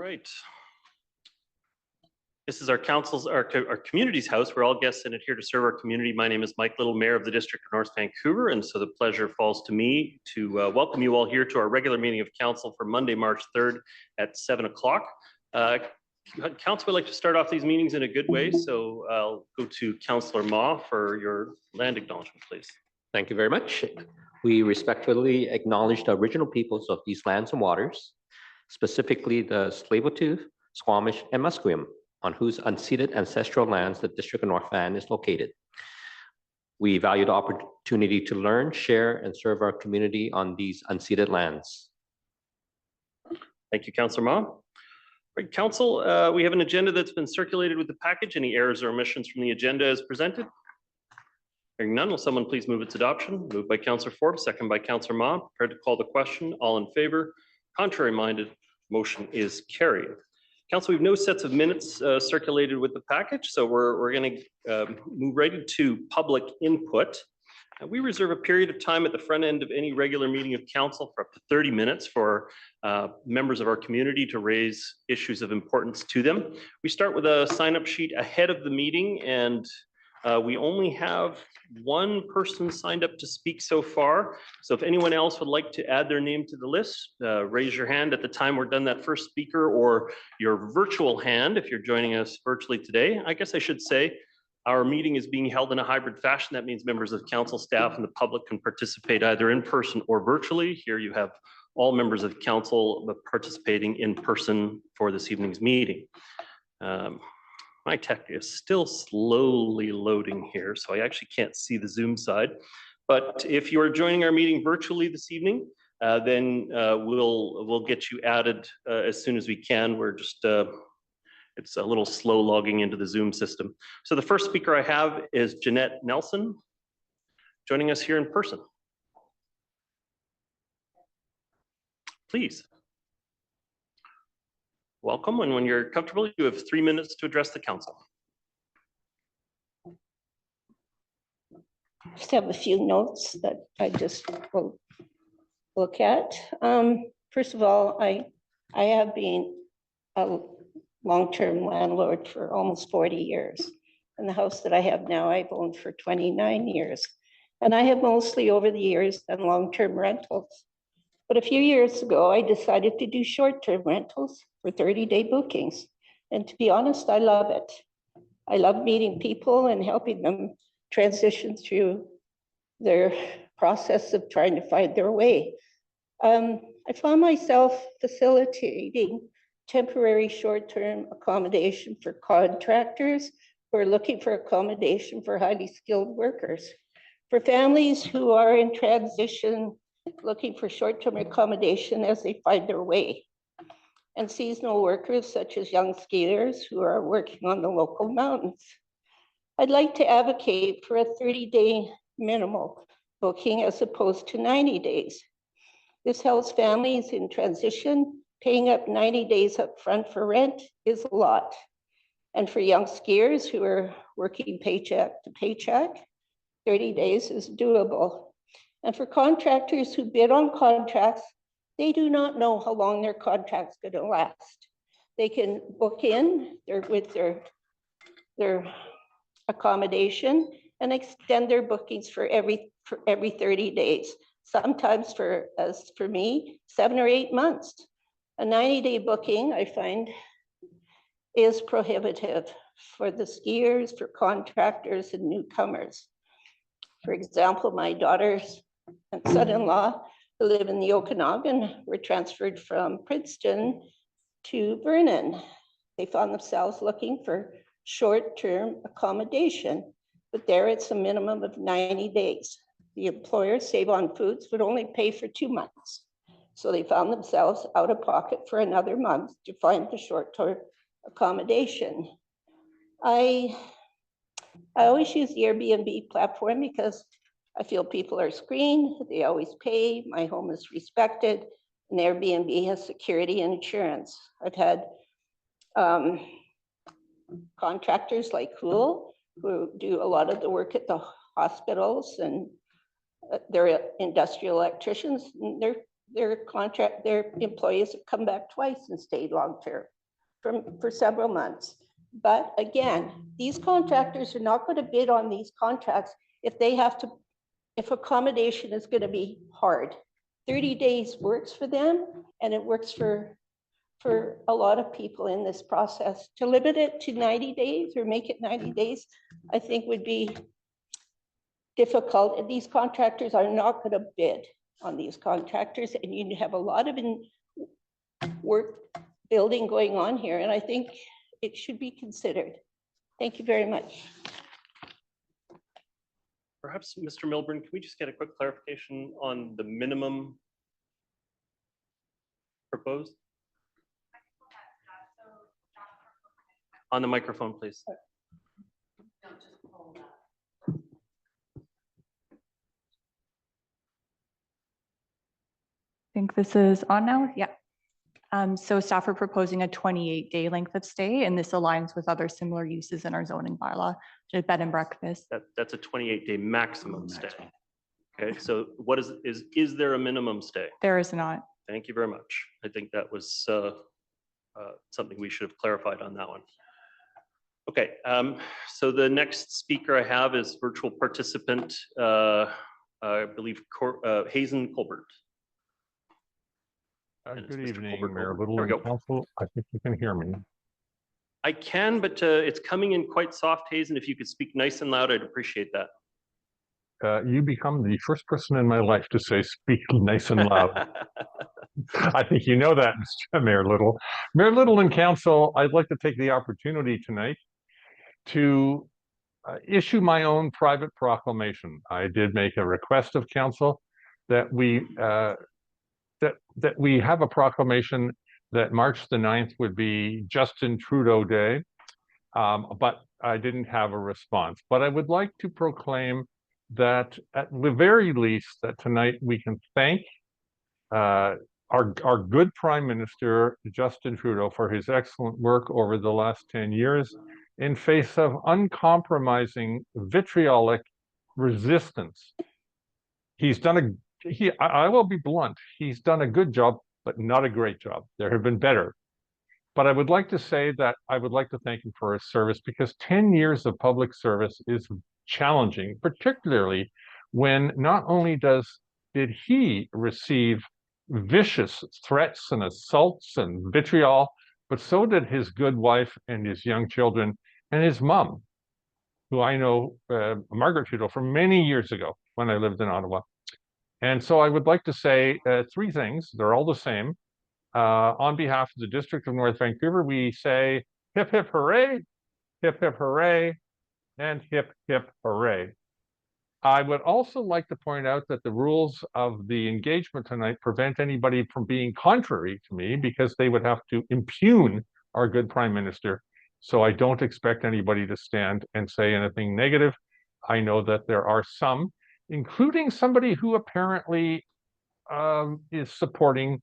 right. This is our council's, our community's house. We're all guests in it here to serve our community. My name is Mike Little, Mayor of the District of North Vancouver, and so the pleasure falls to me to welcome you all here to our regular meeting of council for Monday, March 3rd at 7 o'clock. Council would like to start off these meetings in a good way, so I'll go to Councillor Ma for your land acknowledgement, please. Thank you very much. We respectfully acknowledge the original peoples of these lands and waters, specifically the Tsleil-Waututh, Squamish, and Musqueam, on whose unceded ancestral lands the District of North Van is located. We value the opportunity to learn, share, and serve our community on these unceded lands. Thank you, Councillor Ma. Right, Council, we have an agenda that's been circulated with the package. Any errors or omissions from the agenda as presented? Hearing none, will someone please move its adoption? Moved by Councillor Forbes, second by Councillor Ma. Prepared to call the question. All in favor? Contrary minded? Motion is carried. Council, we have no sets of minutes circulated with the package, so we're going to move right into public input. We reserve a period of time at the front end of any regular meeting of council for up to 30 minutes for members of our community to raise issues of importance to them. We start with a sign-up sheet ahead of the meeting, and we only have one person signed up to speak so far. So if anyone else would like to add their name to the list, raise your hand at the time we're done that first speaker, or your virtual hand if you're joining us virtually today. I guess I should say our meeting is being held in a hybrid fashion. That means members of council staff and the public can participate either in person or virtually. Here you have all members of council participating in person for this evening's meeting. My tech is still slowly loading here, so I actually can't see the Zoom side. But if you are joining our meeting virtually this evening, then we'll get you added as soon as we can. We're just, it's a little slow logging into the Zoom system. So the first speaker I have is Jeanette Nelson, joining us here in person. Please. Welcome, and when you're comfortable, you have 3 minutes to address the council. Just have a few notes that I just will look at. First of all, I have been a long-term landlord for almost 40 years. And the house that I have now, I've owned for 29 years. And I have mostly over the years done long-term rentals. But a few years ago, I decided to do short-term rentals for 30-day bookings. And to be honest, I love it. I love meeting people and helping them transition through their process of trying to find their way. I found myself facilitating temporary short-term accommodation for contractors who are looking for accommodation for highly skilled workers. For families who are in transition, looking for short-term accommodation as they find their way. And seasonal workers such as young skiers who are working on the local mountains. I'd like to advocate for a 30-day minimal booking as opposed to 90 days. This helps families in transition. Paying up 90 days up front for rent is a lot. And for young skiers who are working paycheck to paycheck, 30 days is doable. And for contractors who bid on contracts, they do not know how long their contract's going to last. They can book in with their accommodation and extend their bookings for every 30 days. Sometimes as for me, 7 or 8 months. A 90-day booking, I find, is prohibitive for the skiers, for contractors, and newcomers. For example, my daughters and son-in-law who live in the Okanagan were transferred from Princeton to Vernon. They found themselves looking for short-term accommodation, but there it's a minimum of 90 days. The employer, Save on Foods, would only pay for 2 months. So they found themselves out of pocket for another month to find the short-term accommodation. I always use the Airbnb platform because I feel people are screened, they always pay, my home is respected, and Airbnb has security and insurance. I've had contractors like Cool who do a lot of the work at the hospitals, and they're industrial electricians, and their employees have come back twice and stayed long-term for several months. But again, these contractors are not going to bid on these contracts if accommodation is going to be hard. 30 days works for them, and it works for a lot of people in this process. To limit it to 90 days or make it 90 days, I think would be difficult. And these contractors are not going to bid on these contractors, and you have a lot of work building going on here, and I think it should be considered. Thank you very much. Perhaps, Mr. Milburn, can we just get a quick clarification on the minimum proposed? On the microphone, please. I think this is on now. Yeah. So staff are proposing a 28-day length of stay, and this aligns with other similar uses in our zoning bylaw, to bed and breakfast. That's a 28-day maximum stay. Okay, so what is there a minimum stay? There is not. Thank you very much. I think that was something we should have clarified on that one. Okay, so the next speaker I have is virtual participant, I believe, Hazen Colbert. Good evening, Colbert. Mayor Little There we and go. Council. I think you can hear me. I can, but it's coming in quite soft, Hazen. If you could speak nice and loud, I'd appreciate that. You become the first person in my life to say speak nice and loud. I think you know that, Mr. Mayor Little. Mayor Little and Council, I'd like to take the opportunity tonight to issue my own private proclamation. I did make a request of Council that we that we have a proclamation that March the 9th would be Justin Trudeau Day, but I didn't have a response. But I would like to proclaim that at the very least that tonight we can thank our good Prime Minister, Justin Trudeau, for his excellent work over the last 10 years in face of uncompromising vitriolic resistance. He's done I will be blunt, he's done a good job, but not a great job. There have been better. But I would like to say that I would like to thank him for his service, because 10 years of public service is challenging, particularly when not only did he receive vicious threats and assaults and vitriol, but so did his good wife and his young children and his mom, who I know, Margaret Trudeau, from many years ago when I lived in Ottawa. And so I would like to say three things. They're all the same. On behalf of the District of North Vancouver, we say hip, hip, hooray, and hip, hip, hooray. I would also like to point out that the rules of the engagement tonight prevent anybody from being contrary to me, because they would have to impugn our good Prime Minister. So I don't expect anybody to stand and say anything negative. I know that there are some, including somebody who apparently is supporting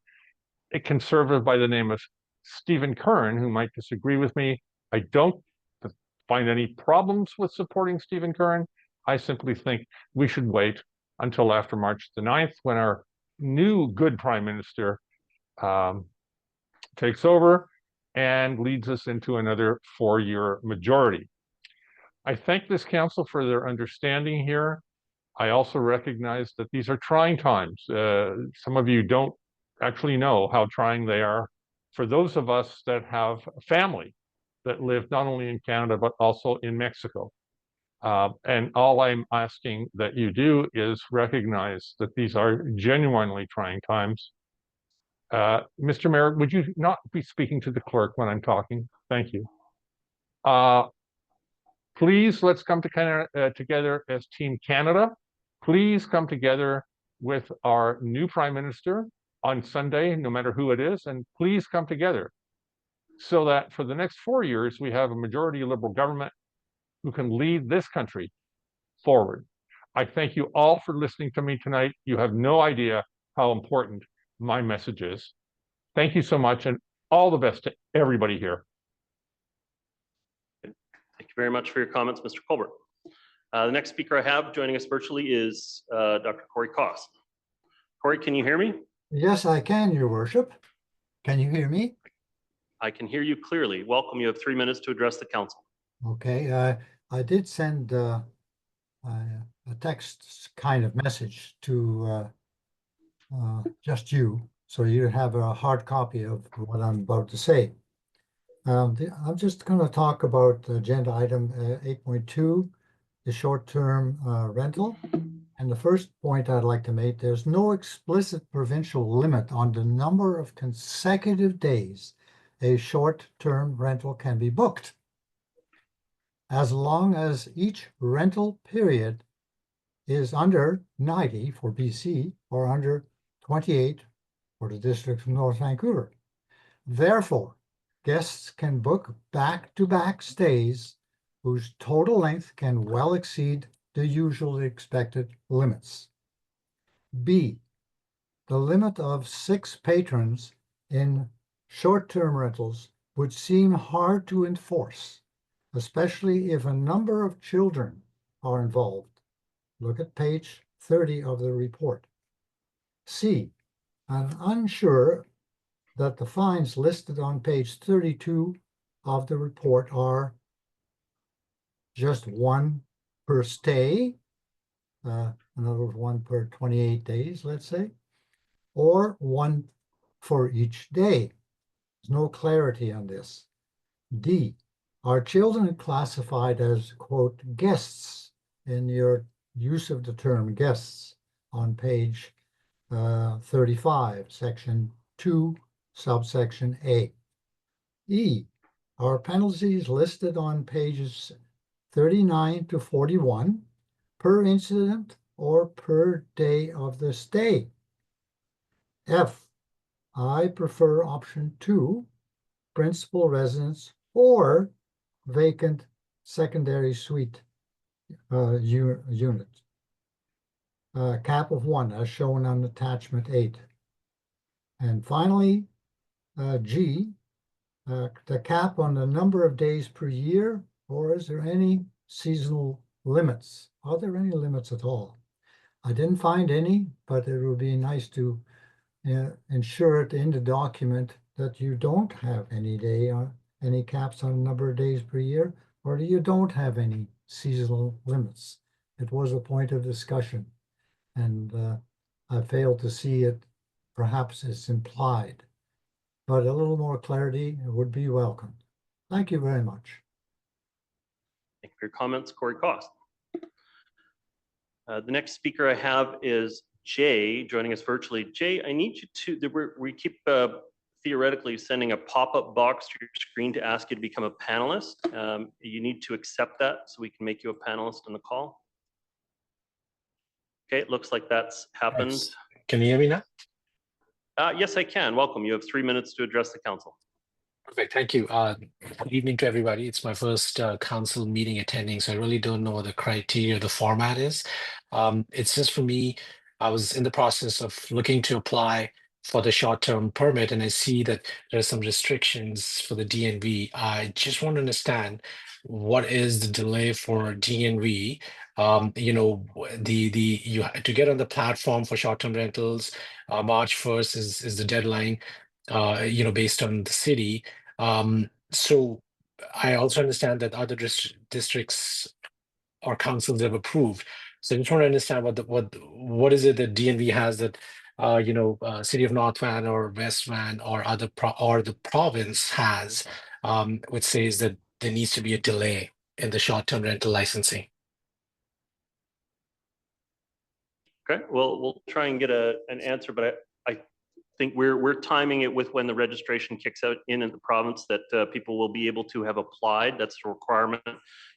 a conservative by the name of Stephen Curran, who might disagree with me. I don't find any problems with supporting Stephen Curran. I simply think we should wait until after March the 9th, when our new good Prime Minister takes over and leads us into another 4-year majority. I thank this council for their understanding here. I also recognize that these are trying times. Some of you don't actually know how trying they are for those of us that have family that live not only in Canada, but also in Mexico. And all I'm asking that you do is recognize that these are genuinely trying times. Mr. Mayor, would you not be speaking to the clerk when I'm talking? Thank you. Please, let's come together as Team Canada. Please come together with our new Prime Minister on Sunday, no matter who it is, and please come together so that for the next 4 years, we have a majority Liberal government who can lead this country forward. I thank you all for listening to me tonight. You have no idea how important my message is. Thank you so much, and all the best to everybody here. Thank you very much for your comments, Mr. Colbert. The next speaker I have joining us virtually is Dr. Corey Koss. Corey, can you hear me? Yes, I can, your worship. Can you hear me? I can hear you clearly. Welcome. You have 3 minutes to address the council. Okay, I did send a text kind of message to just you, so you have a hard copy of what I'm about to say. I'm just going to talk about agenda item 8.2, the short-term rental. And the first point I'd like to make, there's no explicit provincial limit on the number of consecutive days a short-term rental can be booked, as long as each rental period is under 90 for BC or under 28 for the District of North Vancouver. Therefore, guests can book back-to-back stays whose total length can well exceed the usually expected limits. B, the limit of 6 patrons in short-term rentals would seem hard to enforce, especially if a number of children are involved. Look at page 30 of the report. C, I'm unsure that the fines listed on page 32 of the report are just one per stay, in other words, one per 28 days, let's say, or one for each day. There's no clarity on this. D, are children classified as, quote, guests in your use of the term guests on page 35, section 2, subsection A. E, are penalties listed on pages 39 to 41 per incident or per day of the stay. F, I prefer option 2, principal residence or vacant secondary suite unit. Cap of 1 as shown on attachment 8. And finally, G, the cap on the number of days per year, or is there any seasonal limits? Are there any limits at all? I didn't find any, but it would be nice to ensure it in the document that you don't have any caps on the number of days per year, or you don't have any seasonal limits. It was a point of discussion, and I failed to see it. Perhaps it's implied, but a little more clarity would be welcomed. Thank you very much. Thank you for your comments, Corey Cost. The next speaker I have is Jay, joining us virtually. Jay, I need you to, we keep theoretically sending a pop-up box to your screen to ask you to become a panelist. You need to accept that so we can make you a panelist on the call. Okay, it looks like that's happened. Thanks. Can you hear me now? Yes, I can. Welcome. You have 3 minutes to address the council. Perfect. Thank you. Good evening to everybody. It's my first council meeting attending, so I really don't know what the criteria, the format is. It's just for me, I was in the process of looking to apply for the short-term permit, and I see that there are some restrictions for the DNV. I just want to understand what is the delay for DNV. You know, you to get on the platform for short-term rentals. March 1st is the deadline. You know, based on the city. So I also understand that other districts or councils have approved. So I just want to understand what is it that DNV has that you know, City of North Van or West Van or the province has, which says that there needs to be a delay in the short-term rental licensing. Okay, well, we'll try and get an answer, but I think we're timing it with when the registration kicks out in the province that people will be able to have applied. That's the requirement.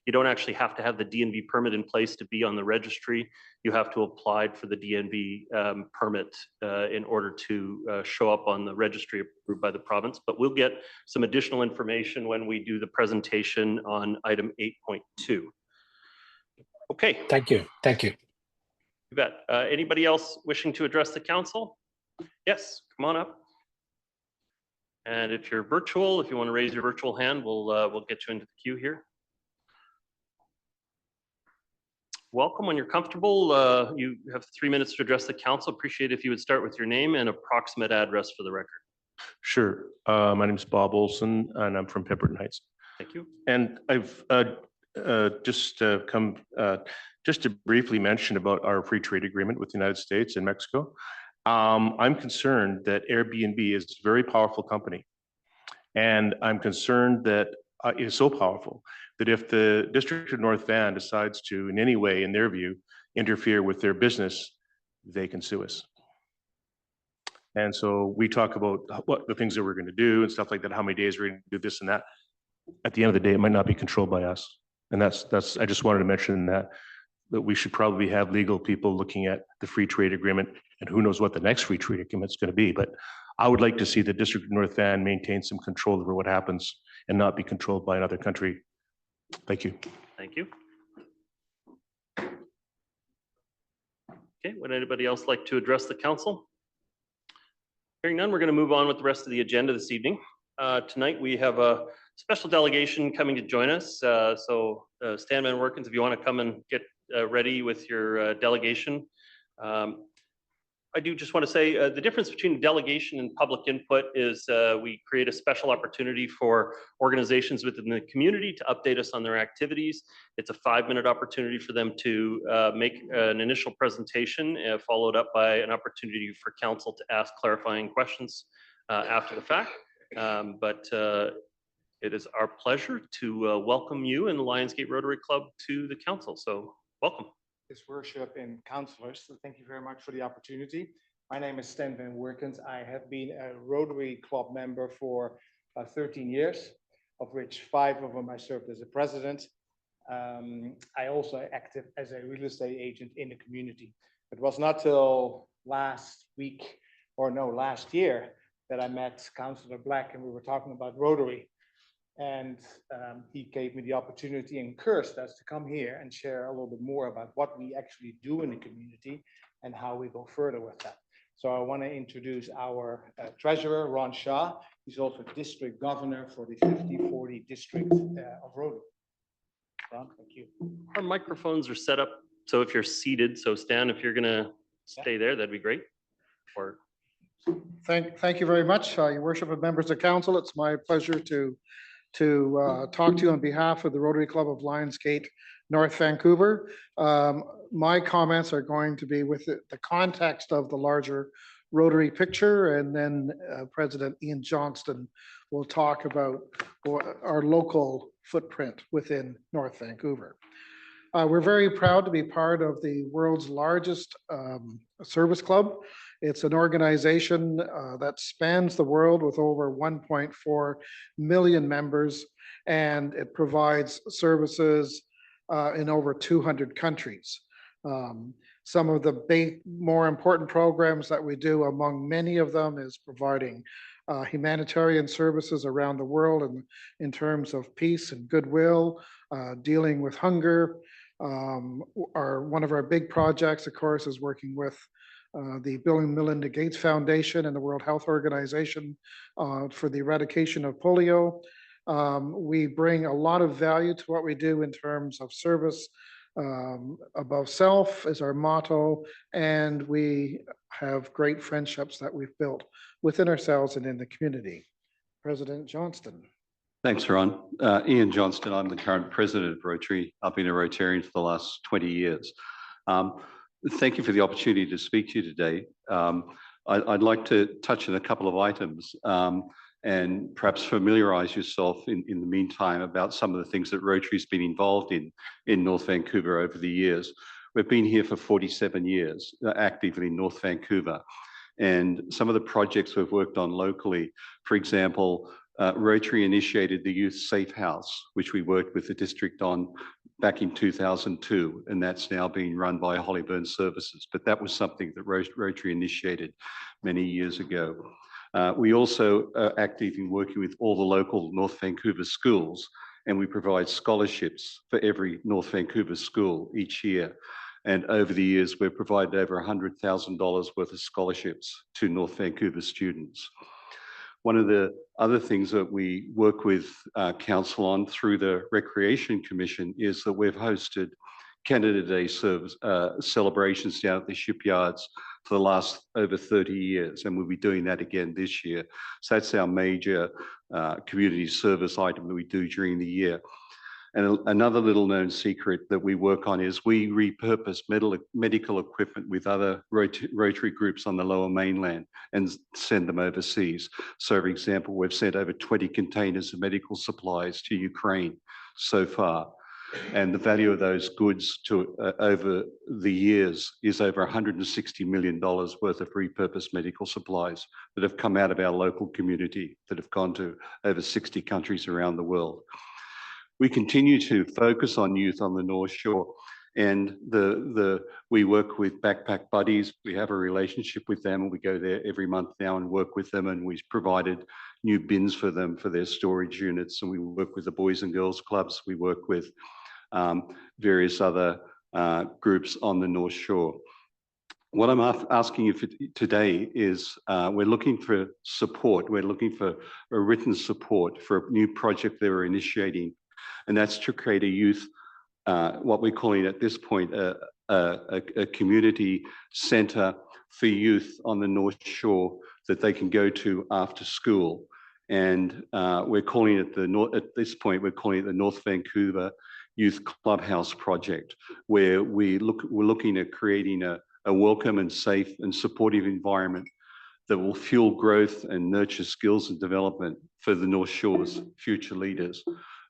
You don't actually have to have the DNV permit in place to be on the registry. You have to apply for the DNV permit in order to show up on the registry approved by the province. But we'll get some additional information when we do the presentation on item 8.2. Okay. Thank you. Thank you. You bet. Anybody else wishing to address the council? Yes, come on up. And if you're virtual, if you want to raise your virtual hand, we'll get you into the queue here. welcome. When you're comfortable, you have 3 minutes to address the council. Appreciate if you would start with your name and approximate address for the record. Sure. My name is Bob Olson, and I'm from Pepperton Heights. Thank you. And I've come just to briefly mention about our free trade agreement with the United States and Mexico. I'm concerned that Airbnb is a very powerful company. And I'm concerned that it is so powerful that if the District of North Van decides to, in any way, in their view, interfere with their business, they can sue us. And so we talk about what the things that we're going to do and stuff like that, how many days we're going to do this and that. At the end of the day, it might not be controlled by us. And that's I just wanted to mention that we should probably have legal people looking at the free trade agreement, and who knows what the next free trade agreement is going to be. But I would like to see the District of North Van maintain some control over what happens and not be controlled by another country. Thank you. Thank you. Okay, would anybody else like to address the council? Hearing none, we're going to move on with the rest of the agenda this evening. Tonight we have a special delegation coming to join us. Stan Van Workens, if you want to come and get ready with your delegation. I do just want to say the difference between delegation and public input is we create a special opportunity for organizations within the community to update us on their activities. It's a 5-minute opportunity for them to make an initial presentation, followed up by an opportunity for council to ask clarifying questions after the fact. It is our pleasure to welcome you and the Lionsgate Rotary Club to the council. So welcome. His worship and councillors, so thank you very much for the opportunity. My name is Stan Van Workens. I have been a Rotary Club member for 13 years, of which 5 of them I served as a president. I also acted as a real estate agent in the community. It was not till last year that I met Councillor Black and we were talking about Rotary. And he gave me the opportunity and encouraged us to come here and share a little bit more about what we actually do in the community and how we go further with that. So I want to introduce our treasurer, Ron Shaw. He's also district governor for the 5040 district of Rotary. Ron, thank you. Our microphones are set up so if you're seated, so Stan, if you're going to stay there, that'd be great. Or Thank you very much, your worship and members of council. It's my pleasure to talk to you on behalf of the Rotary Club of Lionsgate, North Vancouver. My comments are going to be with the context of the larger Rotary picture, and then President Ian Johnston will talk about our local footprint within North Vancouver. We're very proud to be part of the world's largest service club. It's an organization that spans the world with over 1.4 million members, and it provides services in over 200 countries. Some of the more important programs that we do, among many of them, is providing humanitarian services around the world in terms of peace and goodwill, dealing with hunger. One of our big projects, of course, is working with the Bill and Melinda Gates Foundation and the World Health Organization for the eradication of polio. We bring a lot of value to what we do in terms of service. Above self is our motto, and we have great friendships that we've built within ourselves and in the community. President Johnston. Thanks, Ron. Ian Johnston, I'm the current president of Rotary. I've been a Rotarian for the last 20 years. Thank you for the opportunity to speak to you today. I'd like to touch on a couple of items and perhaps familiarize yourself in the meantime about some of the things that Rotary's been involved in North Vancouver over the years. We've been here for 47 years, actively in North Vancouver. And some of the projects we've worked on locally, for example, Rotary initiated the Youth Safe House, which we worked with the district on back in 2002, and that's now being run by Hollyburn Services. But that was something that Rotary initiated many years ago. We also are active in working with all the local North Vancouver schools, and we provide scholarships for every North Vancouver school each year. And over the years, we've provided over $100,000 worth of scholarships to North Vancouver students. One of the other things that we work with council on through the Recreation Commission is that we've hosted Canada Day celebrations down at the shipyards for the last over 30 years, and we'll be doing that again this year. So that's our major community service item that we do during the year. And another little known secret that we work on is we repurpose medical equipment with other Rotary groups on the Lower Mainland and send them overseas. So for example, we've sent over 20 containers of medical supplies to Ukraine so far. And the value of those goods to over the years is over $160 million worth of repurposed medical supplies that have come out of our local community that have gone to over 60 countries around the world. We continue to focus on youth on the North Shore, and we work with Backpack Buddies. We have a relationship with them, and we go there every month now and work with them, and we've provided new bins for them for their storage units, and we work with the Boys and Girls Clubs. We work with various other groups on the North Shore. What I'm asking you for today is we're looking for support. We're looking for a written support for a new project that we're initiating, and that's to create a youth, what we're calling at this point, a community centre for youth on the North Shore that they can go to after school. And we're calling it at this point, we're calling it the North Vancouver Youth Clubhouse Project, where we're looking at creating a welcome and safe and supportive environment that will fuel growth and nurture skills and development for the North Shore's future leaders.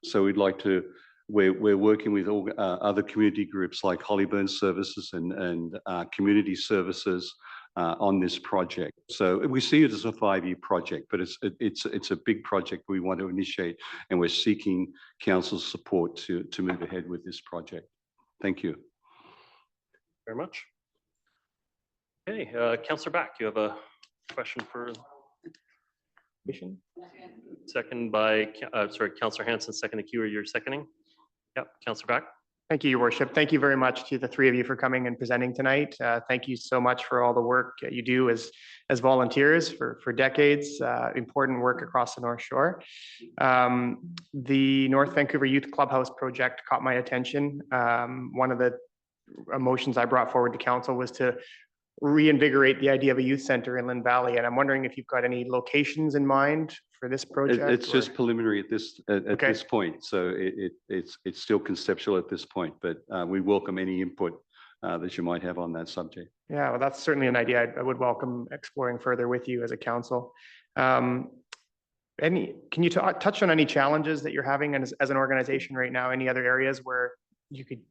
So we're working with all, other community groups like Hollyburn Services and Community Services on this project. So we see it as a 5-year project, but it's a big project we want to initiate, and we're seeking council's support to move ahead with this project. Thank you. Very much. Okay, Councillor Back, you have a question for commission? Second by, sorry, Councillor Hanson, second to Q, or you're seconding? Yep, Councillor Back. Thank you, Your Worship. Thank you very much to the three of you for coming and presenting tonight. Thank you so much for all the work you do as volunteers for decades, important work across the North Shore. The North Vancouver Youth Clubhouse project caught my attention. One of the motions I brought forward to council was to reinvigorate the idea of a youth center in Lynn Valley. And I'm wondering if you've got any locations in mind for this project? It's just preliminary at this point, so it's still conceptual at this point. But we welcome any input that you might have on that subject. Yeah, well, that's certainly an idea I would welcome exploring further with you as a council. Can you touch on any challenges that you're having as an organization right now? Any other areas where you could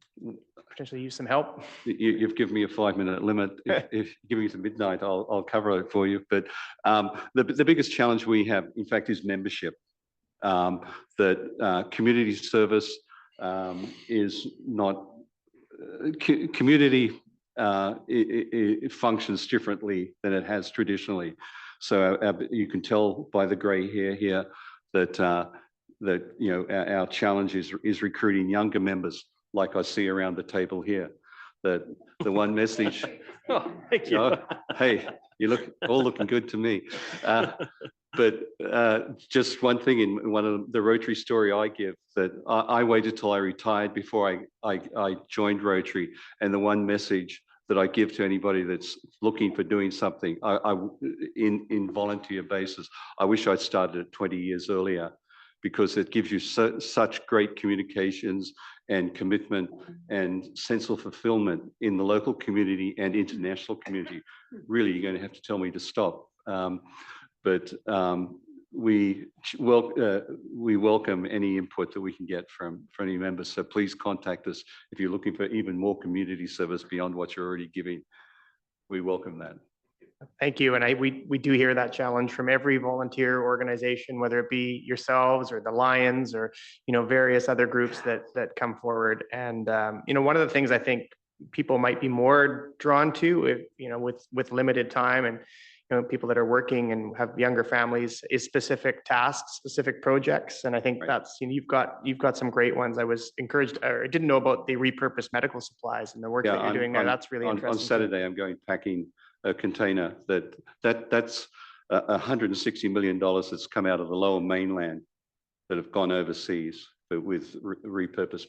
potentially use some help? You've given me a 5-minute limit. If you give me to midnight, I'll cover it for you. But the biggest challenge we have, in fact, is membership. That community service is not, community it functions differently than it has traditionally. So you can tell by the grey hair here that our challenge is recruiting younger members, like I see around the table here. That the one message. Oh, thank you. Hey, you all looking good to me. But just one thing in one of the Rotary story I give, that I waited till I retired before I joined Rotary, and the one message that I give to anybody that's looking for doing something in volunteer basis, I wish I'd started it 20 years earlier, because it gives you such great communications and commitment and sense of fulfillment in the local community and international community. Really, you're going to have to tell me to stop. But we welcome any input that we can get from any members. So please contact us if you're looking for even more community service beyond what you're already giving. We welcome that. Thank you. And we do hear that challenge from every volunteer organization, whether it be yourselves or the Lions or, various other groups that come forward. And, one of the things I think people might be more drawn to, with limited time and, people that are working and have younger families, is specific tasks, specific projects. And I think that's, you've got some great ones. I was encouraged, or I didn't know about the repurposed medical supplies and the work that you're doing there. That's really interesting. On Saturday, I'm going packing a container that's $160 million that's come out of the Lower Mainland that have gone overseas but with repurposed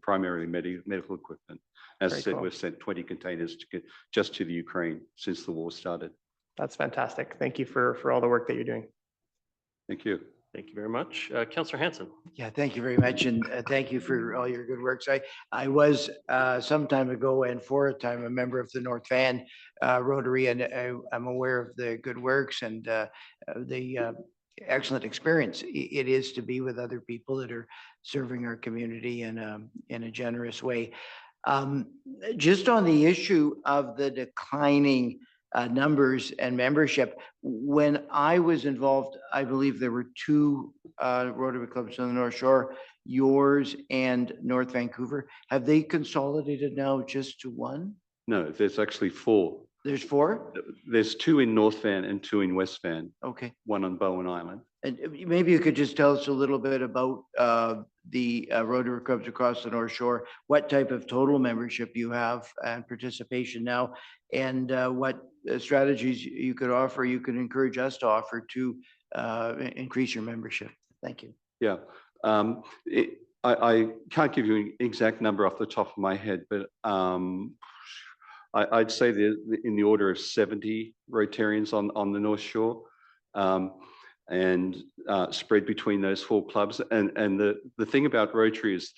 primarily medical equipment. As I Very said, cool. we've sent 20 containers just to the Ukraine since the war started. That's fantastic. Thank you for all the work that you're doing. Thank you. Thank you very much. Councillor Hanson. Yeah, thank you very much, and thank you for all your good works. I was some time ago and for a time a member of the North Van Rotary, and I'm aware of the good works and the excellent experience it is to be with other people that are serving our community in a generous way. Just on the issue of the declining numbers and membership. When I was involved, I believe there were two Rotary clubs on the North Shore, yours and North Vancouver. Have they consolidated now just to one? No, there's actually 4. There's 4? There's 2 in North Van and 2 in West Van, Okay. one on Bowen Island. And maybe you could just tell us a little bit about the Rotary clubs across the North Shore, what type of total membership you have and participation now, and what strategies you could offer, you could encourage us to offer to increase your membership. Thank you. Yeah. I can't give you an exact number off the top of my head, but I'd say in the order of 70 Rotarians on the North Shore. And spread between those 4 clubs. And the thing about Rotary is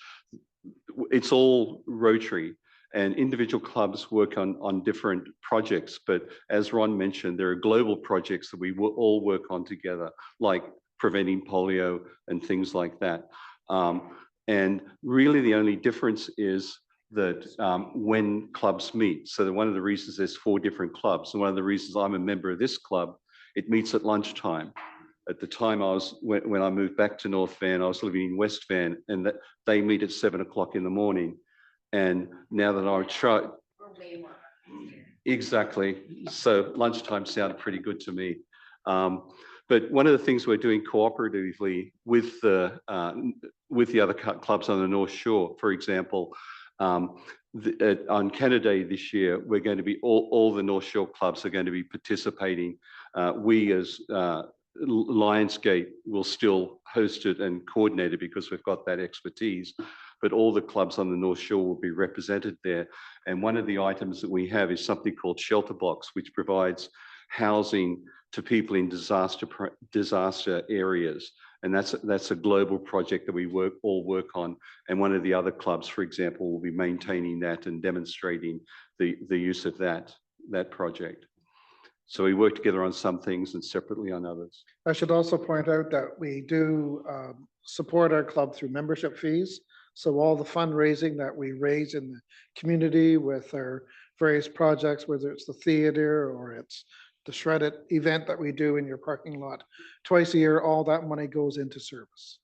it's all Rotary, and individual clubs work on different projects. But as Ron mentioned, there are global projects that we will all work on together, like preventing polio and things like that. And really the only difference is that when clubs meet. So one of the reasons there's 4 different clubs, and one of the reasons I'm a member of this club, it meets at lunchtime. At the time when I moved back to North Van, I was living in West Van, and that they meet at 7 o'clock in the morning. And now that I'm trying, exactly. So lunchtime sounded pretty good to me. But one of the things we're doing cooperatively with the other clubs on the North Shore, for example, on Canada Day this year, we're going to be all the North Shore clubs are going to be participating. We as Lionsgate will still host it and coordinate it because we've got that expertise, but all the clubs on the North Shore will be represented there. And one of the items that we have is something called Shelter Box, which provides housing to people in disaster areas. And that's a global project that we all work on. And one of the other clubs, for example, will be maintaining that and demonstrating the use of that project. So we work together on some things and separately on others. I should also point out that we do support our club through membership fees. So all the fundraising that we raise in the community with our various projects, whether it's the theater or it's the Shred It event that we do in your parking lot twice a year, all that money goes into service.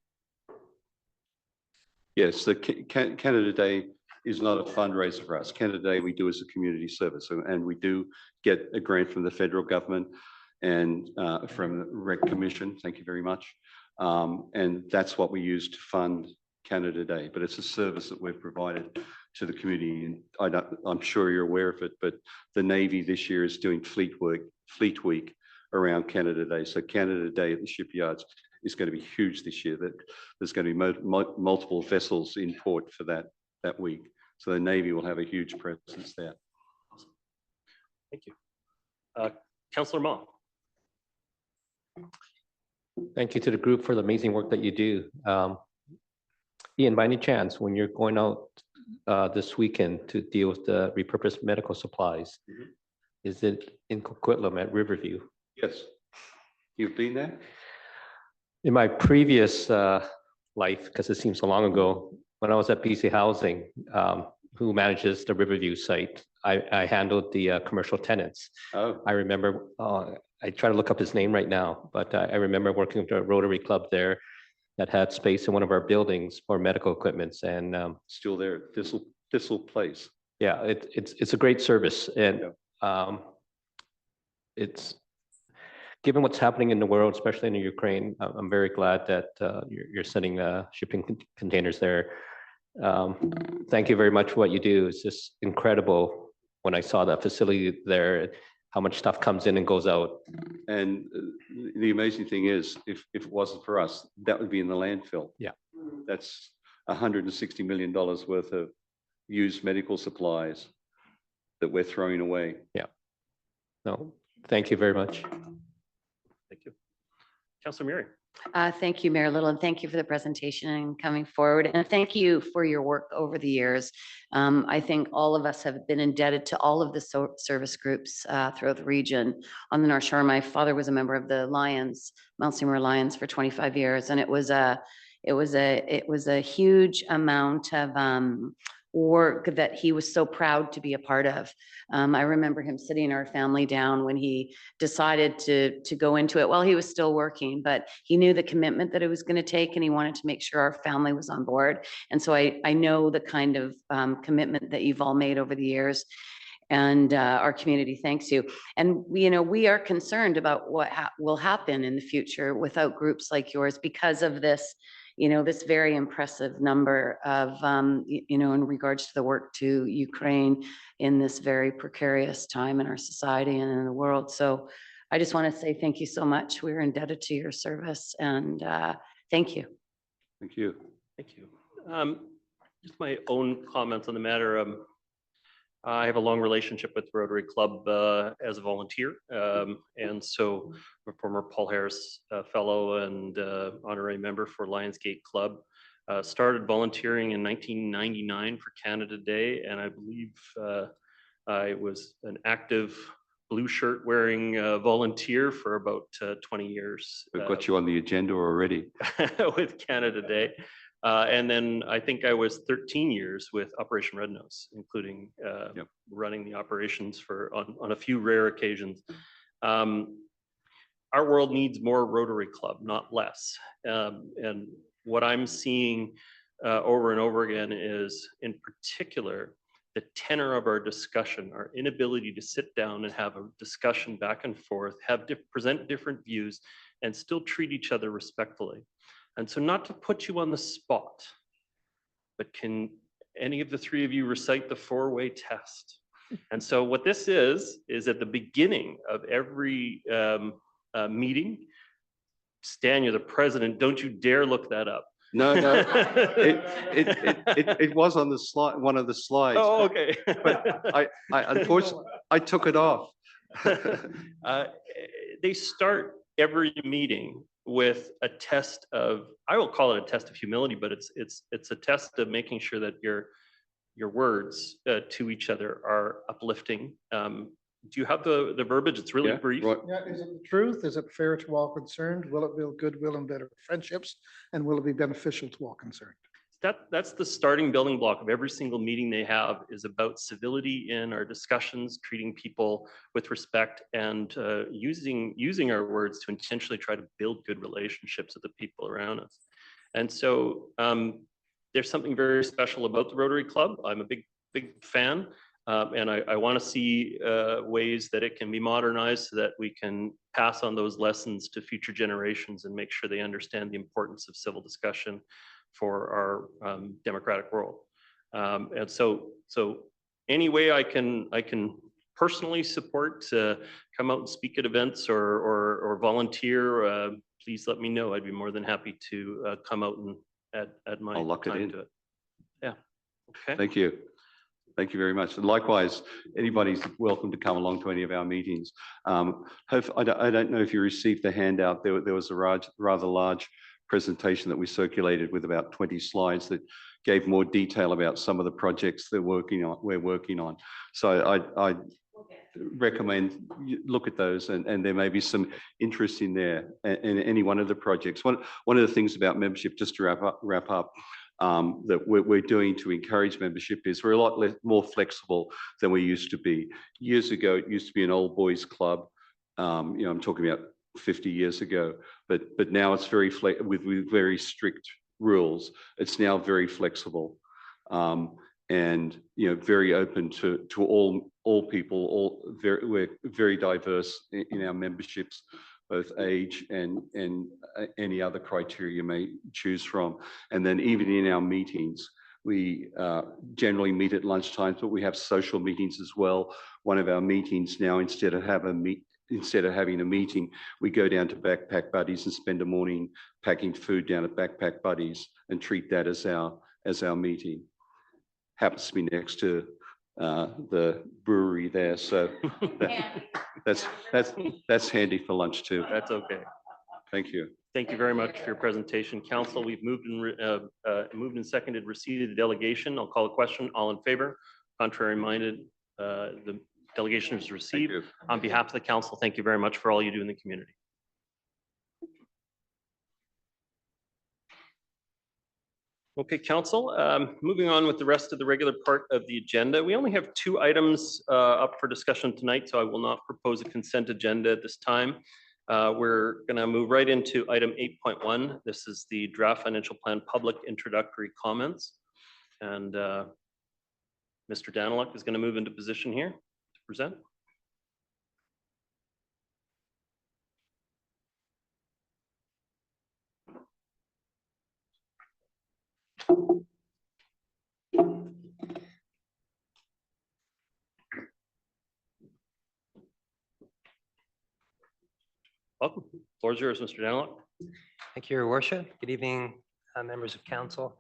Yes, the Canada Day is not a fundraiser for us. Canada Day we do as a community service, and we do get a grant from the federal government and from the Rec Commission. Thank you very much. And that's what we use to fund Canada Day, but it's a service that we've provided to the community. And I'm sure you're aware of it, but the Navy this year is doing Fleet Week around Canada Day. So Canada Day at the shipyards is going to be huge this year. That there's going to be multiple vessels in port for that week. So the Navy will have a huge presence there. Awesome. Thank you. Councillor Ma. Thank you to the group for the amazing work that you do. Ian, by any chance, when you're going out this weekend to deal with the repurposed medical supplies, is it in Coquitlam at Riverview? Yes. You've been there? In my previous life, because it seems so long ago, when I was at BC Housing, who manages the Riverview site, I handled the commercial tenants. Oh. I remember, I try to look up his name right now, but I remember working with a Rotary Club there that had space in one of our buildings for medical equipments, and Still there, Thistle Place. yeah, it's a great service, and it's given what's happening in the world, especially in the Ukraine. I'm very glad that you're sending shipping containers there. Thank you very much for what you do. It's just incredible when I saw that facility there, how much stuff comes in and goes out. And the amazing thing is, if it wasn't for us, that would be in the landfill. Yeah. That's $160 million worth of used medical supplies that we're throwing away. No, thank you very much. Thank you. Councillor Murray. Thank you, Mayor Little, and thank you for the presentation and coming forward. And thank you for your work over the years. I think all of us have been indebted to all of the service groups throughout the region on the North Shore. My father was a member of the Lions, Mount Seymour Lions, for 25 years, and it was a huge amount of work that he was so proud to be a part of. I remember him sitting our family down when he decided to go into it while he was still working, but he knew the commitment that it was going to take, and he wanted to make sure our family was on board. And so I know the kind of commitment that you've all made over the years, and our community thanks you. And we are concerned about what will happen in the future without groups like yours because of this this very impressive number of, in regards to the work to Ukraine in this very precarious time in our society and in the world. So I just want to say thank you so much. We're indebted to your service, and thank you. Thank you. Thank you. Just my own comments on the matter. I have a long relationship with Rotary Club as a volunteer. And so I'm a former Paul Harris Fellow and honorary member for Lionsgate Club. Started volunteering in 1999 for Canada Day, and I believe I was an active blue shirt wearing volunteer for about 20 years. We've got you on the agenda already. With Canada Day. And then I think I was 13 years with Operation Red Nose, including running the operations on a few rare occasions. Our world needs more Rotary Club, not less. And what I'm seeing over and over again is, in particular, the tenor of our discussion, our inability to sit down and have a discussion back and forth, present different views, and still treat each other respectfully. And so, not to put you on the spot, but can any of the three of you recite the four-way test? And so what this is at the beginning of every meeting, Stan, you're the president, don't you dare look that up. No, it was on the slide, one of the slides. Oh, okay. But I unfortunately, I took it off. They start every meeting with a test of, I will call it a test of humility, but it's a test of making sure that your words to each other are uplifting. Do you have the verbiage? It's really brief. Right. Yeah, is it the truth? Is it fair to all concerned? Will it build goodwill and better friendships? And will it be beneficial to all concerned? That's the starting building block of every single meeting they have, is about civility in our discussions, treating people with respect, and using our words to intentionally try to build good relationships with the people around us. And so there's something very special about the Rotary Club. I'm a big fan, and I want to see ways that it can be modernized so that we can pass on those lessons to future generations and make sure they understand the importance of civil discussion for our democratic world. And so any way I can personally support, come out and speak at events or volunteer, please let me know. I'd be more than happy to come out and add my I'll lock it in. to it. Yeah. Okay. Thank you. Thank you very much. And likewise, anybody's welcome to come along to any of our meetings. I don't know if you received the handout. There was a rather large presentation that we circulated with about 20 slides that gave more detail about some of the projects we're working on. So I recommend you look at those, and there may be some interest in there in any one of the projects. One of the things about membership, just to wrap up, that we're doing to encourage membership is we're a lot more flexible than we used to be. Years ago, it used to be an old boys club. I'm talking about 50 years ago, but now it's very with very strict rules. It's now very flexible, and very open to all people. We're very diverse in our memberships, both age and any other criteria you may choose from. And then even in our meetings, we generally meet at lunchtime, but we have social meetings as well. One of our meetings now, instead of having a meeting, we go down to Backpack Buddies and spend a morning packing food down at Backpack Buddies and treat that as as our meeting. Happens to be next to the brewery there, so that's handy for lunch too. That's okay. Thank you. Thank you very much for your presentation. Council, we've moved and seconded receipt of the delegation. I'll call a question. All in favor? Contrary minded, the delegation is received. you. On behalf of the council, thank you very much for all you do in the community. Okay, council, moving on with the rest of the regular part of the agenda. We only have 2 items up for discussion tonight, so I will not propose a consent agenda at this time. We're going to move right into item 8.1. This is the draft financial plan public introductory comments. And Mr. Daniluk is going to move into position here to present. Welcome. Floor is yours, Mr. Daniluk. Thank you, Your Worship. Good evening, members of council.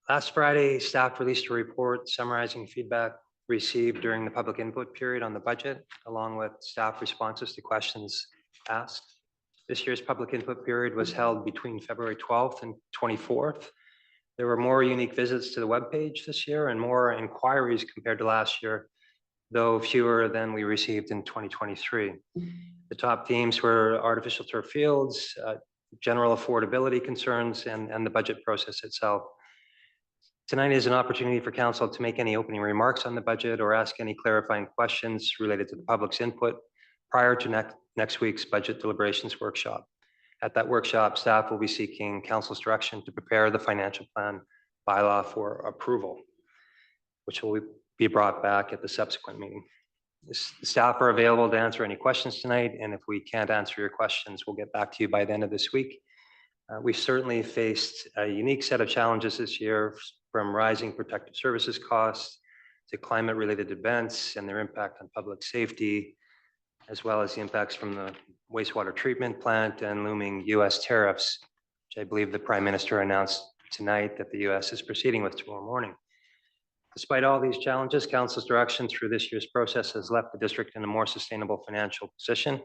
Last Friday, staff released a report summarizing feedback received during the public input period on the budget, along with staff responses to questions asked. This year's public input period was held between February 12th and 24th. There were more unique visits to the webpage this year and more inquiries compared to last year, though fewer than we received in 2023. The top themes were artificial turf fields, general affordability concerns, and the budget process itself. Tonight is an opportunity for council to make any opening remarks on the budget or ask any clarifying questions related to the public's input prior to next week's budget deliberations workshop. At that workshop, staff will be seeking council's direction to prepare the financial plan bylaw for approval, which will be brought back at the subsequent meeting. Staff are available to answer any questions tonight, and if we can't answer your questions, we'll get back to you by the end of this week. We've certainly faced a unique set of challenges this year, from rising protective services costs to climate-related events and their impact on public safety, as well as the impacts from the wastewater treatment plant and looming U.S. tariffs, which I believe the Prime Minister announced tonight that the U.S. is proceeding with tomorrow morning. Despite all these challenges, council's direction through this year's process has left the district in a more sustainable financial position,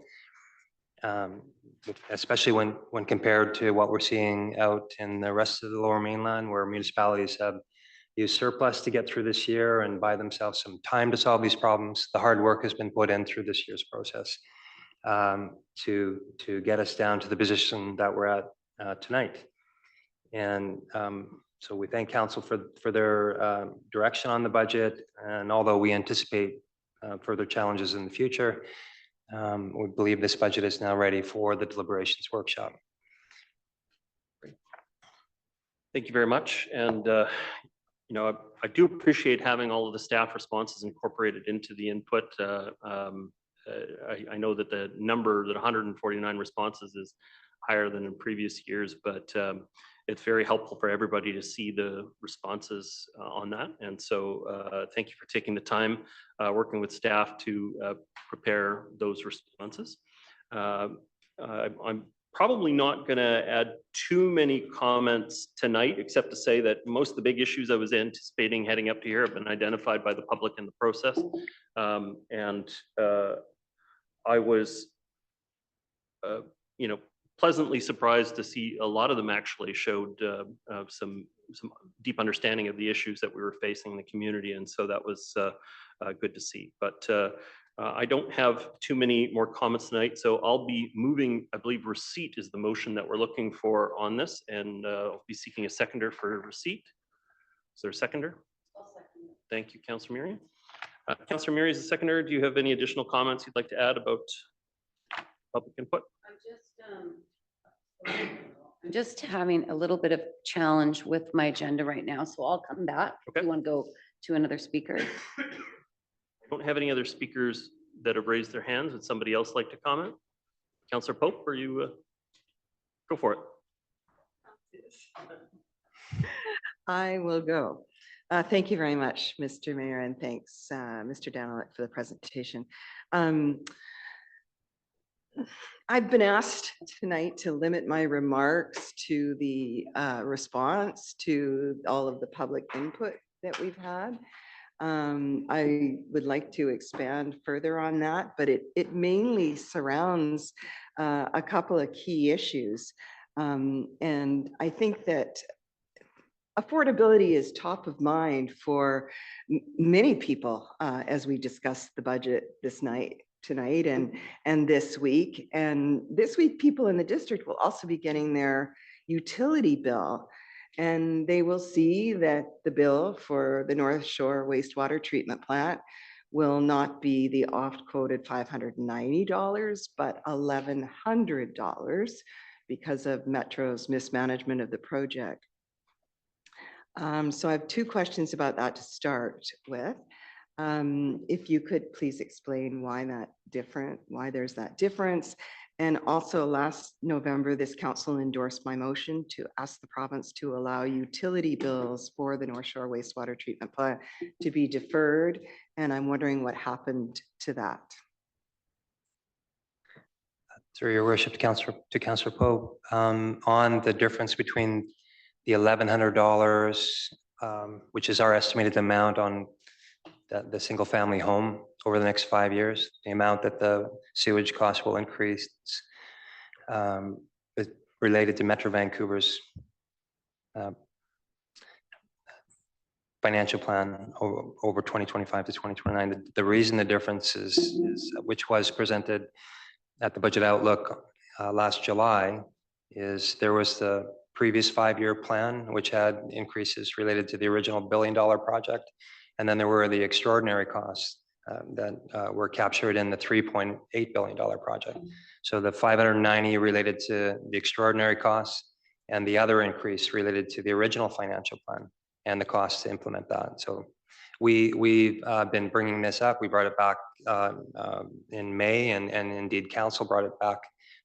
especially when compared to what we're seeing out in the rest of the Lower Mainland, where municipalities have used surplus to get through this year and buy themselves some time to solve these problems. The hard work has been put in through this year's process to get us down to the position that we're at tonight. And so we thank council for their direction on the budget. And although we anticipate further challenges in the future, we believe this budget is now ready for the deliberations workshop. Thank you very much. And, you know, I do appreciate having all of the staff responses incorporated into the input. I know that the number, that 149 responses, is higher than in previous years, but it's very helpful for everybody to see the responses on that. And so thank you for taking the time working with staff to prepare those responses. I'm probably not going to add too many comments tonight, except to say that most of the big issues I was anticipating heading up to here have been identified by the public in the process. I was, you know, pleasantly surprised to see a lot of them actually showed some deep understanding of the issues that we were facing in the community. And so that was good to see. But I don't have too many more comments tonight. So I'll be moving, I believe receipt is the motion that we're looking for on this. And I'll be seeking a seconder for receipt. Is there a seconder? I'll second it. Thank you, Councillor Miriam. Councillor Miriam is the seconder. Do you have any additional comments you'd like to add about public input? I'm just having a little bit of challenge with my agenda right now, so I'll come back. Okay. You want to go to another speaker? I don't have any other speakers that have raised their hands. Would somebody else like to comment? Councillor Pope, are you? Go for it. I will go. Thank you very much, Mr. Mayor, and thanks, Mr. Daniluk, for the presentation. I've been asked tonight to limit my remarks to the response to all of the public input that we've had. I would like to expand further on that, but it mainly surrounds a couple of key issues. And I think that affordability is top of mind for many people as we discuss the budget tonight and this week. And this week, people in the district will also be getting their utility bill. And they will see that the bill for the North Shore wastewater treatment plant will not be the oft-quoted $590, but $1,100 because of Metro's mismanagement of the project. So I have two questions about that to start with. If you could please explain why there's that difference. And also last November, this council endorsed my motion to ask the province to allow utility bills for the North Shore wastewater treatment plant to be deferred. And I'm wondering what happened to that. Through your worship to Councillor Pope, on the difference between the $1,100, which is our estimated amount on the single family home over the next 5 years, the amount that the sewage cost will increase related to Metro Vancouver's financial plan over 2025 to 2029. The reason the difference is which was presented at the budget outlook last July, is there was the previous 5-year plan, which had increases related to the original $1 billion project. And then there were the extraordinary costs that were captured in the $3.8 billion project. So the 590 related to the extraordinary costs, and the other increase related to the original financial plan and the cost to implement that. So we've been bringing this up. We brought it back in May, and indeed council brought it back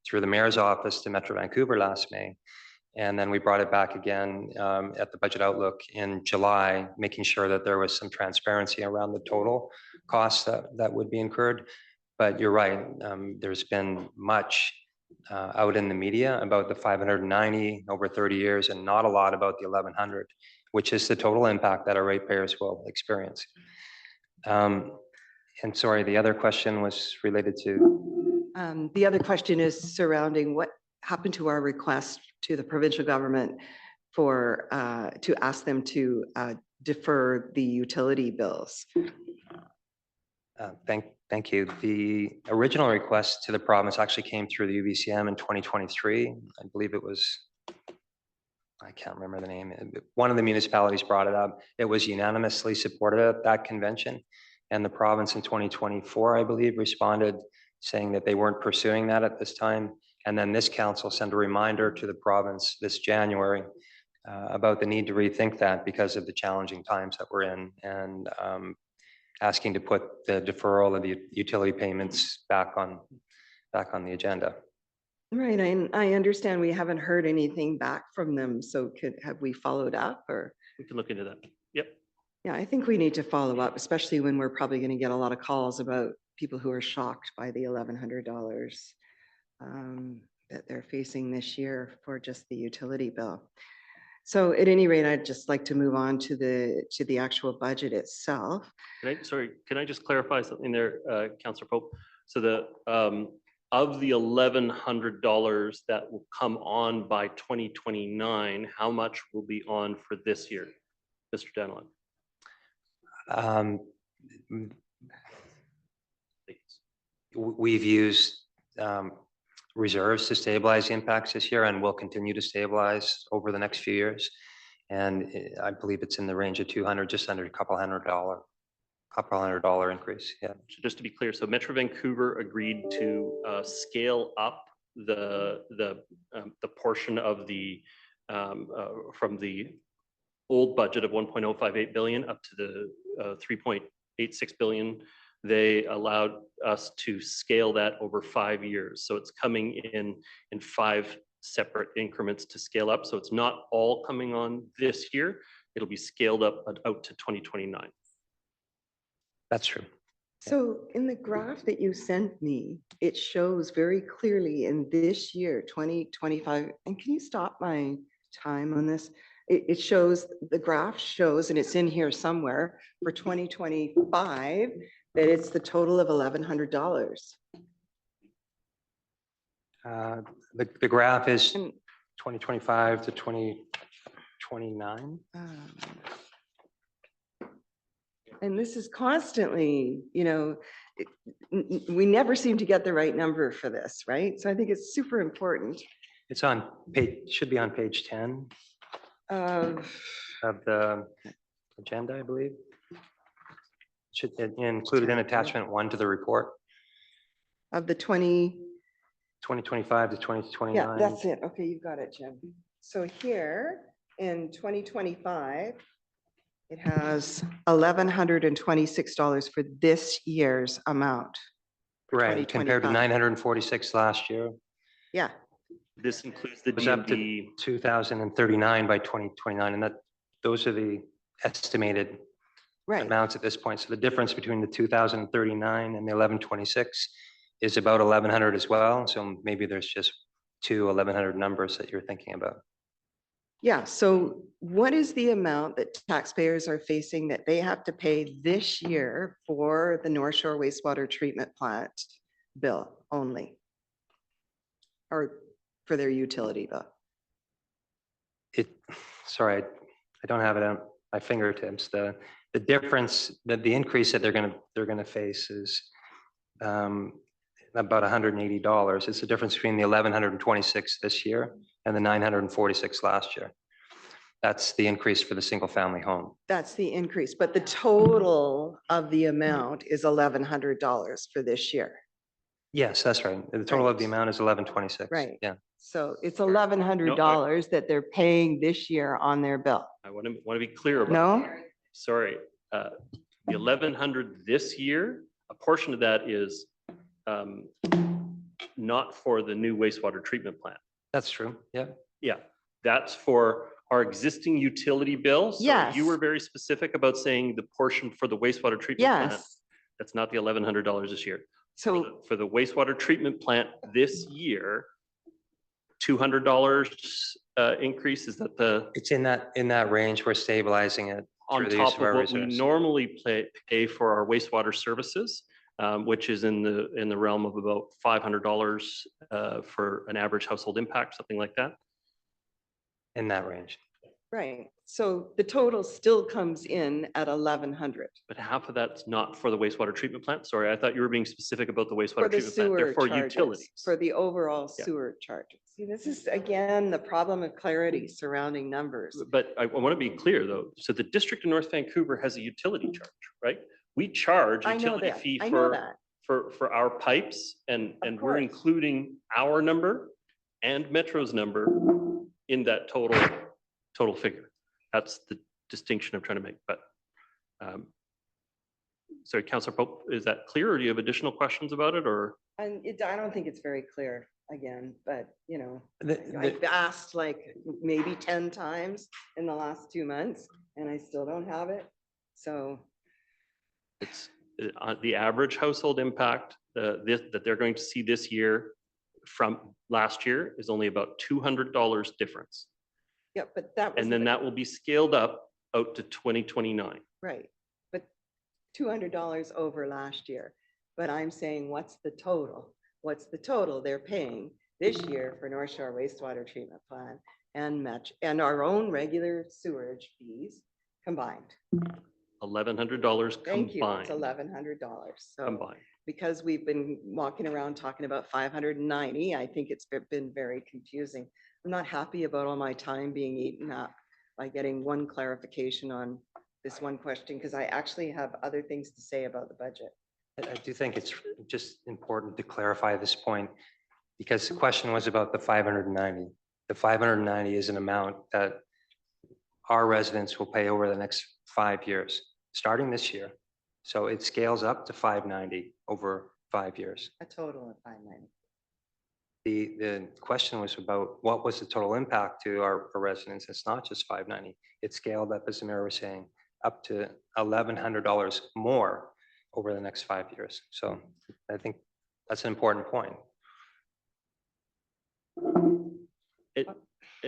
through the mayor's office to Metro Vancouver last May. And then we brought it back again at the budget outlook in July, making sure that there was some transparency around the total costs that would be incurred. But you're right, there's been much out in the media about the 590 over 30 years and not a lot about the 1,100, which is the total impact that our ratepayers will experience. And sorry, the other question was related to? The other question is surrounding what happened to our request to the provincial government for to ask them to defer the utility bills. Thank you. The original request to the province actually came through the UVCM in 2023. I believe it was, I can't remember the name. One of the municipalities brought it up. It was unanimously supported at that convention. And the province in 2024, I believe, responded saying that they weren't pursuing that at this time. And then this council sent a reminder to the province this January about the need to rethink that because of the challenging times that we're in, and asking to put the deferral of the utility payments back on the agenda. Right, I understand we haven't heard anything back from them. So have we followed up, or? We can look into that. Yep. Yeah, I think we need to follow up, especially when we're probably going to get a lot of calls about people who are shocked by the $1,100 that they're facing this year for just the utility bill. So at any rate, I'd just like to move on to the actual budget itself. Can I just clarify something there, Councillor Pope? So the of the $1,100 that will come on by 2029, how much will be on for this year, Mr. Danilon? We've used reserves to stabilize the impacts this year, and will continue to stabilize over the next few years. And I believe it's in the range of 200, just under a couple hundred dollar increase. Yeah. So just to be clear, so Metro Vancouver agreed to scale up the portion of the from the old budget of 1.058 billion up to the 3.86 billion. They allowed us to scale that over 5 years. So it's coming in 5 separate increments to scale up. So it's not all coming on this year. It'll be scaled up out to 2029. That's true. So in the graph that you sent me, it shows very clearly in this year, 2025, and can you stop my time on this? It shows, the graph shows, and it's in here somewhere, for 2025, that it's the total of $1,100. The graph is And 2025 to 2029. And this is constantly, we never seem to get the right number for this, right? So I think it's super important. It's on page, should be on page 10 Of of the agenda, I believe. Should be included in attachment 1 to the report, the 20, 2025 to 2029. yeah, that's it. Okay, you've got it, Jim. So here in 2025, it has $1,126 for this year's amount. for Right, compared to 2025. 946 last year. Yeah, This includes the It was up to D&D. 2,039 by 2029, and those are the estimated right. amounts at this point. So the difference between the 2,039 and the 1,126 is about 1,100 as well. So maybe there's just two 1,100 numbers that you're thinking about. Yeah, so what is the amount that taxpayers are facing that they have to pay this year for the North Shore wastewater treatment plant bill only? Or for their utility bill? Sorry, I don't have it at my fingertips. The difference, the increase that they're gonna face is about $180. It's the difference between the 1,126 this year and the 946 last year. That's the increase for the single family home. That's the increase, but the total of the amount is $1,100 for this year. Yes, that's right. The total of the Right. amount is 1,126. Right. Yeah. So it's $1,100 that they're paying this year on their bill. I want to be clear about. No? Sorry, the 1,100 this year, a portion of that is not for the new wastewater treatment plant. That's true. Yeah. Yeah, that's for our existing utility bill. So Yes. you were very specific about saying the portion for the wastewater treatment plant. Yes. That's not the $1,100 this year. So, For the wastewater treatment plant this year, $200 increase, is that the, It's in that range. We're stabilizing it on through the use top of our of what we reserves. normally pay for our wastewater services, which is in the realm of about $500 for an average household impact, something like that? In that range. right, so the total still comes in at 1,100 But half of that's not for the wastewater treatment plant? Sorry, I thought you were being specific about the for wastewater the treatment plant. They're sewer for charges, utilities. for the overall Yeah. sewer charges. See, this is again, the problem of clarity surrounding numbers. But I want to be clear though. So the district of North Vancouver has a utility charge, right? We charge I know utility that. fee I know that. for our pipes and we're course. including our number and Metro's number in that total figure. That's the distinction I'm trying to make, but sorry, Councillor Pope, is that clear or do you have additional questions about it or? And I don't think it's very clear again, but The- I've asked like maybe 10 times in the last 2 months and I still don't have it. So, It's the average household impact that they're going to see this year from last year is only about $200 difference. yeah, but that was. And then that will be scaled up out to 2029. Right, but $200 over last year. But I'm saying, what's the total? What's the total they're paying this year for North Shore wastewater treatment plant and our own regular sewerage fees combined? $1,100 Thank you, it's combined. $1,100. So Combined. because we've been walking around talking about 590, I think it's been very confusing. I'm not happy about all my time being eaten up by getting one clarification on this one question, because I actually have other things to say about the budget. I do think it's just important to clarify this point because the question was about the 590. The 590 is an amount that our residents will pay over the next 5 years, starting this year. So it scales up to 590 over 5 years. A total of 590. The question was about what was the total impact to our residents? It's not just 590. It scaled up, as the mayor was saying, up to $1,100 more over the next 5 years. So I think that's an important point.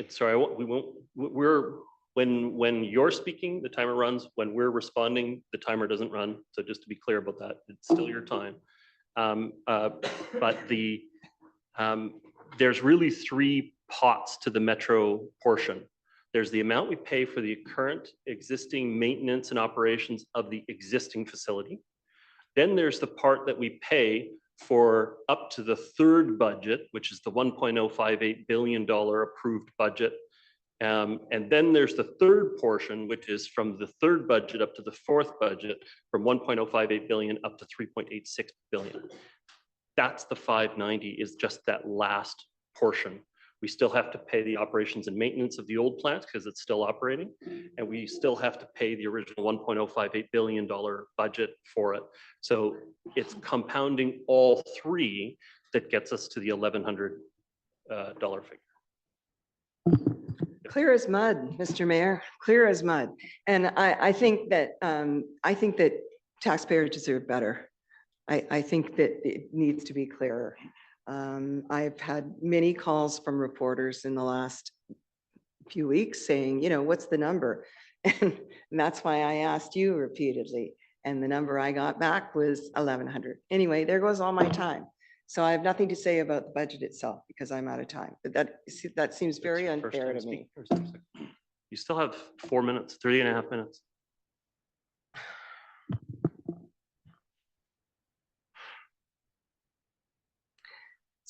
Sorry, we won't, when you're speaking, the timer runs. When we're responding, the timer doesn't run. So just to be clear about that, it's still your time. But there's really 3 pots to the metro portion. There's the amount we pay for the current existing maintenance and operations of the existing facility. Then there's the part that we pay for up to the 3rd budget, which is the $1.058 billion approved budget. And then there's the 3rd portion, which is from the 3rd budget up to the 4th budget, from 1.058 billion up to 3.86 billion. That's the 590, is just that last portion. We still have to pay the operations and maintenance of the old plant because it's still operating. And we still have to pay the original $1.058 billion budget for it. So it's compounding all 3 that gets us to the $1,100 figure. Clear as mud, Mr. Mayor, clear as mud. And I think that taxpayers deserve better. I think that it needs to be clearer. I've had many calls from reporters in the last few weeks saying, you know, what's the number? And that's why I asked you repeatedly. And the number I got back was 1,100. Anyway, there goes all my time. So I have nothing to say about the budget itself because I'm out of time. But that seems very unfair to me. You still have 4 minutes, 3.5 minutes.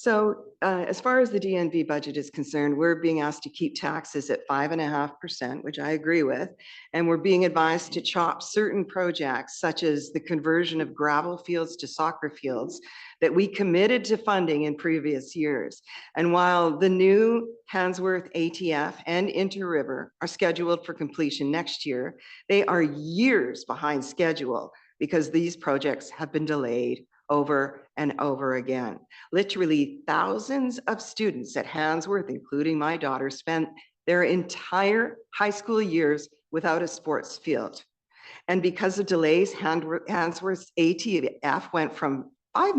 So as far as the DNV budget is concerned, we're being asked to keep taxes at 5.5%, which I agree with. And we're being advised to chop certain projects, such as the conversion of gravel fields to soccer fields that we committed to funding in previous years. And while the new Handsworth ATF and Inter River are scheduled for completion next year, they are years behind schedule because these projects have been delayed over and over again. Literally thousands of students at Handsworth, including my daughter, spent their entire high school years without a sports field. And because of delays, Handsworth's ATF went from 4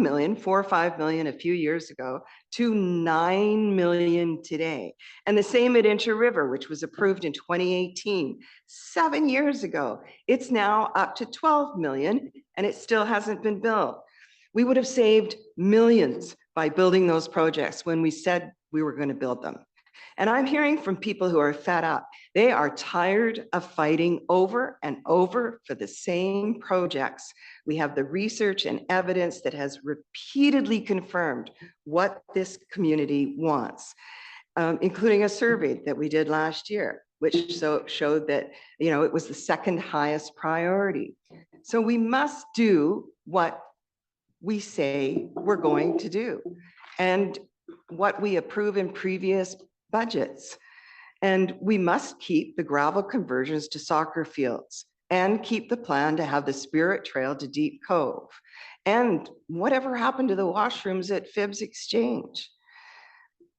or 5 million a few years ago to 9 million today. And the same at Inter River, which was approved in 2018, 7 years ago. It's now up to 12 million and it still hasn't been built. We would have saved millions by building those projects when we said we were going to build them. And I'm hearing from people who are fed up. They are tired of fighting over and over for the same projects. We have the research and evidence that has repeatedly confirmed what this community wants, including a survey that we did last year, which showed that, you know, it was the 2nd highest priority. So we must do what we say we're going to do and what we approve in previous budgets. And we must keep the gravel conversions to soccer fields and keep the plan to have the Spirit Trail to Deep Cove. And whatever happened to the washrooms at Phibbs Exchange?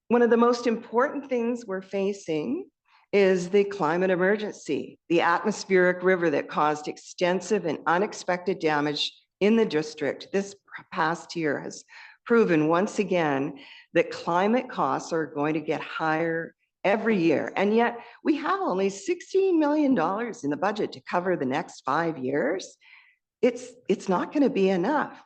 One of the most important things we're facing is the climate emergency, the atmospheric river that caused extensive and unexpected damage in the district. This past year has proven once again that climate costs are going to get higher every year. And yet we have only $16 million in the budget to cover the next 5 years. It's not going to be enough.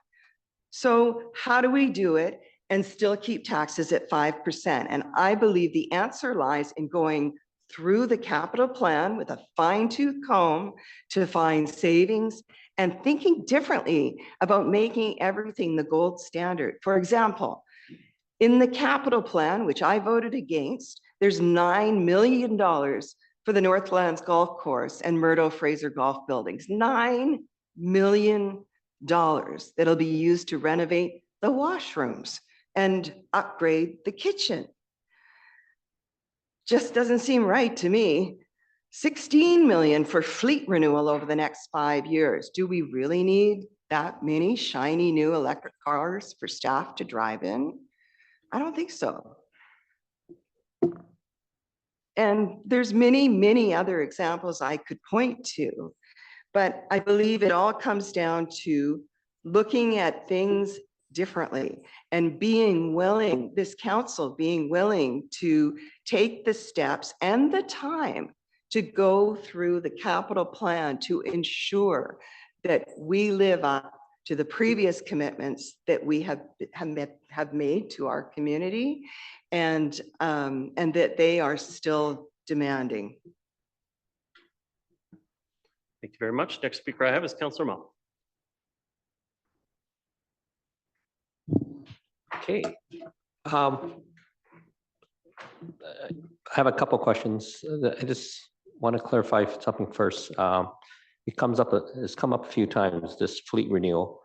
So how do we do it and still keep taxes at 5%? And I believe the answer lies in going through the capital plan with a fine-tooth comb to find savings and thinking differently about making everything the gold standard. For example, in the capital plan, which I voted against, there's $9 million for the Northlands Golf Course and Murdo Fraser Golf Buildings. $9 million that'll be used to renovate the washrooms and upgrade the kitchen. Just doesn't seem right to me. 16 million for fleet renewal over the next 5 years. Do we really need that many shiny new electric cars for staff to drive in? I don't think so. And there's many, many other examples I could point to, but I believe it all comes down to looking at things differently and being willing, this council being willing to take the steps and the time to go through the capital plan to ensure that we live up to the previous commitments that we have made to our community, and that they are still demanding. Thank you very much. Next speaker I have is Councillor Ma. Okay. I have a couple questions. I just want to clarify something first. It's come up a few times, this fleet renewal.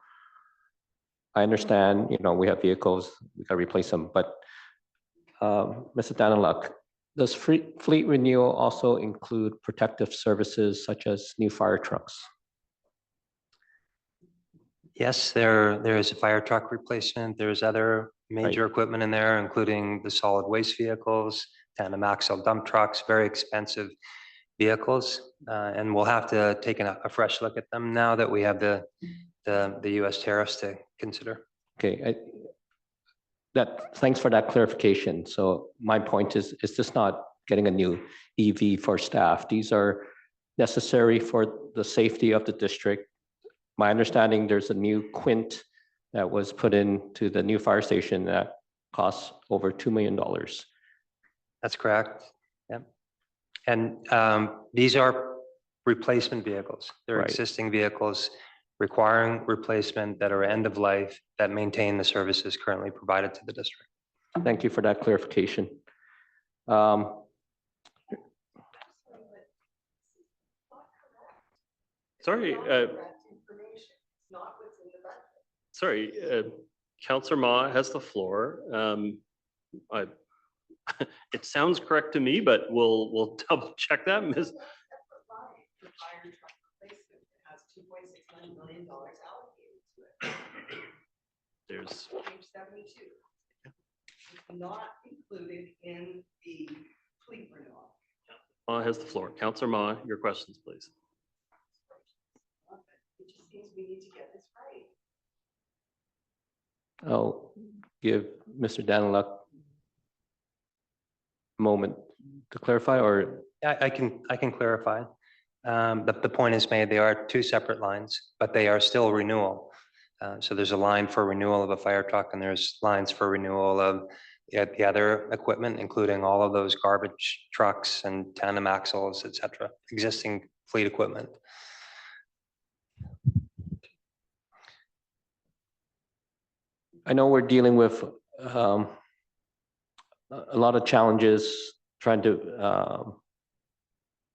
I understand, we have vehicles, we got to replace them, but Mr. Daniluk, does fleet renewal also include protective services such as new fire trucks? Yes, there is a fire truck replacement. There's other major equipment in there, including the solid waste vehicles, tandem axle dump trucks, very expensive vehicles. And we'll have to take a fresh look at them now that we have the US tariffs to consider. Okay, thanks for that clarification. So my point is this not getting a new EV for staff? These are necessary for the safety of the district. My understanding, there's a new quint that was put into the new fire station that costs over $2 million. That's correct. Yeah. And these are replacement vehicles. They're existing vehicles requiring replacement that are end of life that maintain the services currently provided to the district. Thank you for that clarification. Sorry, Councillor Ma has the floor. It sounds correct to me, but we'll double check that, Ms. There's page 72. It's not included in the fleet renewal. Ma has the floor. Councillor Ma, your questions, please. It just seems we need to get this right. I'll give Mr. Daniluk a moment to clarify, or I can clarify. The point is made. They are two separate lines, but they are still renewal. So there's a line for renewal of a fire truck, and there's lines for renewal of the other equipment, including all of those garbage trucks and tandem axles, et cetera, existing fleet equipment. I know we're dealing with a lot of challenges trying to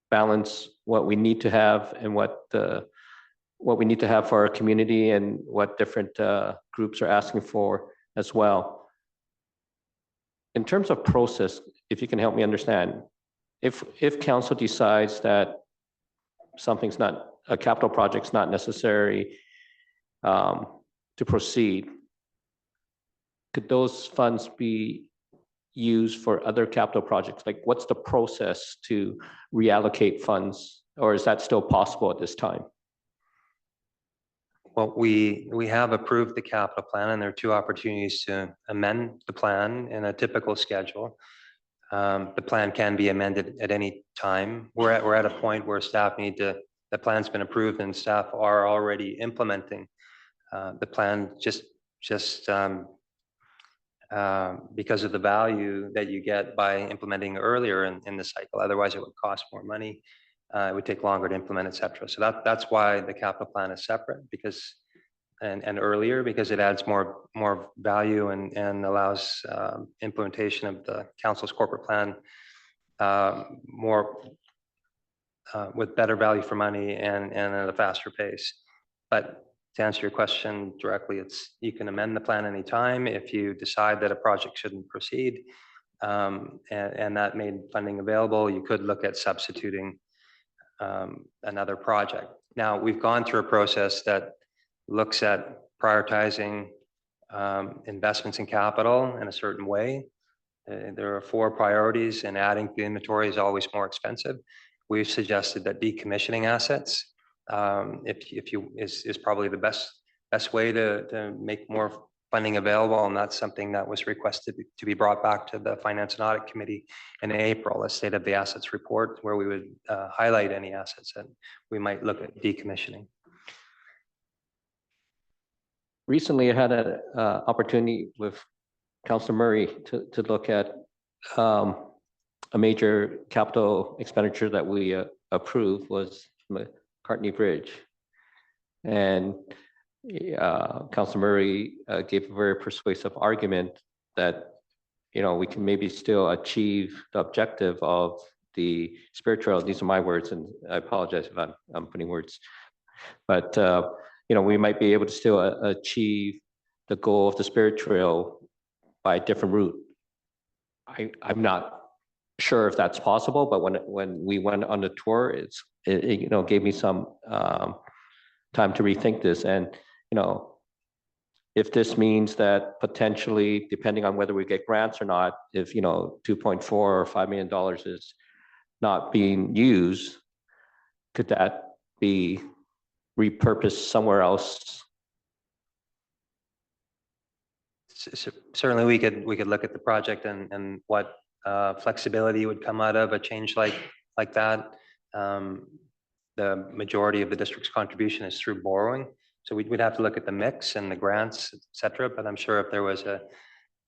balance what we need to have and what we need to have for our community and what different groups are asking for as well. In terms of process, if you can help me understand, if council decides that a capital project's not necessary to proceed, could those funds be used for other capital projects? Like, what's the process to reallocate funds, or is that still possible at this time? Well, we have approved the capital plan, and there are two opportunities to amend the plan in a typical schedule. The plan can be amended at any time. We're at a point where the plan's been approved and staff are already implementing the plan just because of the value that you get by implementing earlier in the cycle. Otherwise, it would cost more money. It would take longer to implement, et cetera. So that's why the capital plan is separate and earlier, because it adds more value and allows implementation of the council's corporate plan with better value for money and at a faster pace. But to answer your question directly, you can amend the plan anytime if you decide that a project shouldn't proceed, and that made funding available. You could look at substituting another project. Now, we've gone through a process that looks at prioritizing investments in capital in a certain way. There are 4 priorities, and adding to the inventory is always more expensive. We've suggested that decommissioning assets is probably the best best way to make more funding available. And that's something that was requested to be brought back to the Finance and Audit Committee in April, a State of the Assets report, where we would highlight any assets that we might look at decommissioning. Recently, I had an opportunity with Councilor Murray to look at a major capital expenditure that we approved was McCartney Bridge. And Councilor Murray gave a very persuasive argument that, you know, we can maybe still achieve the objective of the Spirit Trail. These are my words, and I apologize if I'm putting words. But, you know, we might be able to still achieve the goal of the Spirit Trail by a different route. I'm not sure if that's possible, but when we went on the tour, it you know, gave me some time to rethink this. And, you know, if this means that potentially, depending on whether we get grants or not, if, you know, $2.4 or $5 million is not being used, could that be repurposed somewhere else? Certainly, we could look at the project and what flexibility would come out of a change like that. The majority of the district's contribution is through borrowing, so we'd have to look at the mix and the grants, et cetera. But I'm sure if there was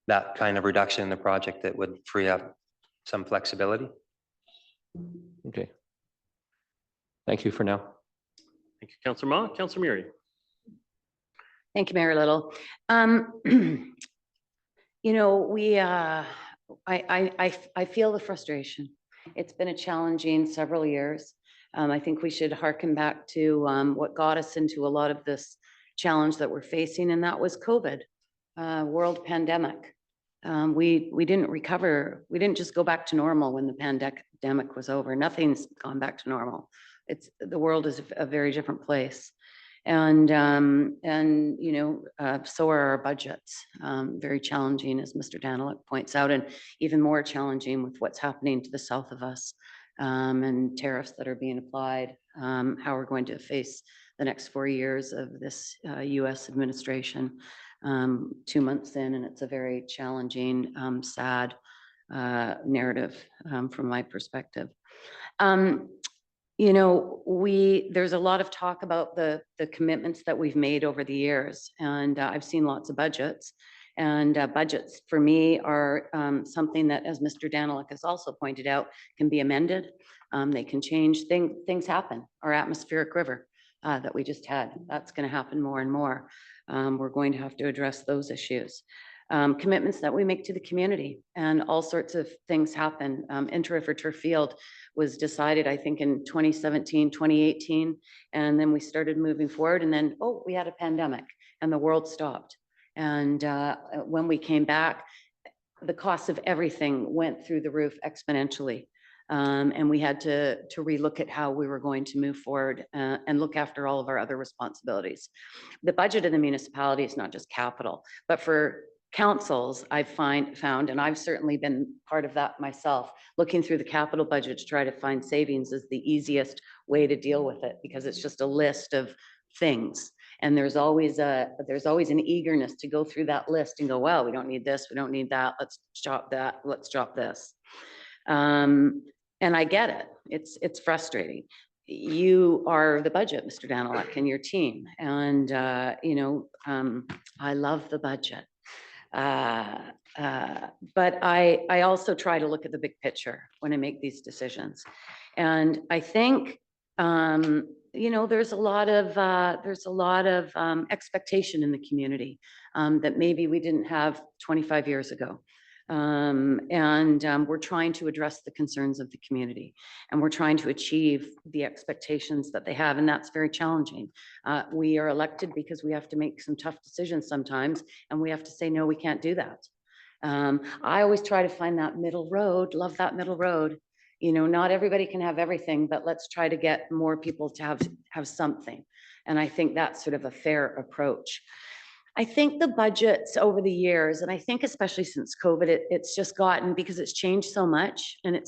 that kind of reduction in the project, that would free up some flexibility. Okay. Thank you for now. Thank you, Councillor Ma. Councillor Murray. Thank you, Mayor Little. You know, I feel the frustration. It's been a challenging several years. I think we should hearken back to what got us into a lot of this challenge that we're facing, and that was COVID, world pandemic. We didn't recover. We didn't just go back to normal when the pandemic was over. Nothing's gone back to normal. The world is a very different place. And you know, so are our budgets. Very challenging, as Mr. Daniluk points out, and even more challenging with what's happening to the south of us, and tariffs that are being applied, how we're going to face the next 4 years of this US administration. 2 months in, and it's a very challenging, sad narrative from my perspective. You know, there's a lot of talk about the commitments that we've made over the years, and I've seen lots of budgets. And budgets for me are something that, as Mr. Daniluk has also pointed out, can be amended. They can change. Things happen. Our atmospheric river that we just had, that's going to happen more and more. We're going to have to address those issues. Commitments that we make to the community, and all sorts of things happen. Inter-River Turf Field was decided, I think, in 2017, 2018, and then we started moving forward, and then, oh, we had a pandemic and the world stopped. And when we came back, the cost of everything went through the roof exponentially. And we had to relook at how we were going to move forward and look after all of our other responsibilities. The budget of the municipality is not just capital, but for councils, I've found, and I've certainly been part of that myself, looking through the capital budget to try to find savings is the easiest way to deal with it, because it's just a list of things. And there's always an eagerness to go through that list and go, well, we don't need this, we don't need that, let's drop that, let's drop this. And I get it. It's frustrating. You are the budget, Mr. Daniluk, and your team. And you know, I love the budget. But I also try to look at the big picture when I make these decisions. And I think you know, there's a lot of expectation in the community that maybe we didn't have 25 years ago. We're trying to address the concerns of the community, and we're trying to achieve the expectations that they have, and that's very challenging. We are elected because we have to make some tough decisions sometimes, and we have to say, no, we can't do that. I always try to find that middle road, love that middle road. You know, not everybody can have everything, but let's try to get more people to have something. And I think that's sort of a fair approach. I think the budgets over the years, and I think especially since COVID, it's just gotten, because it's changed so much and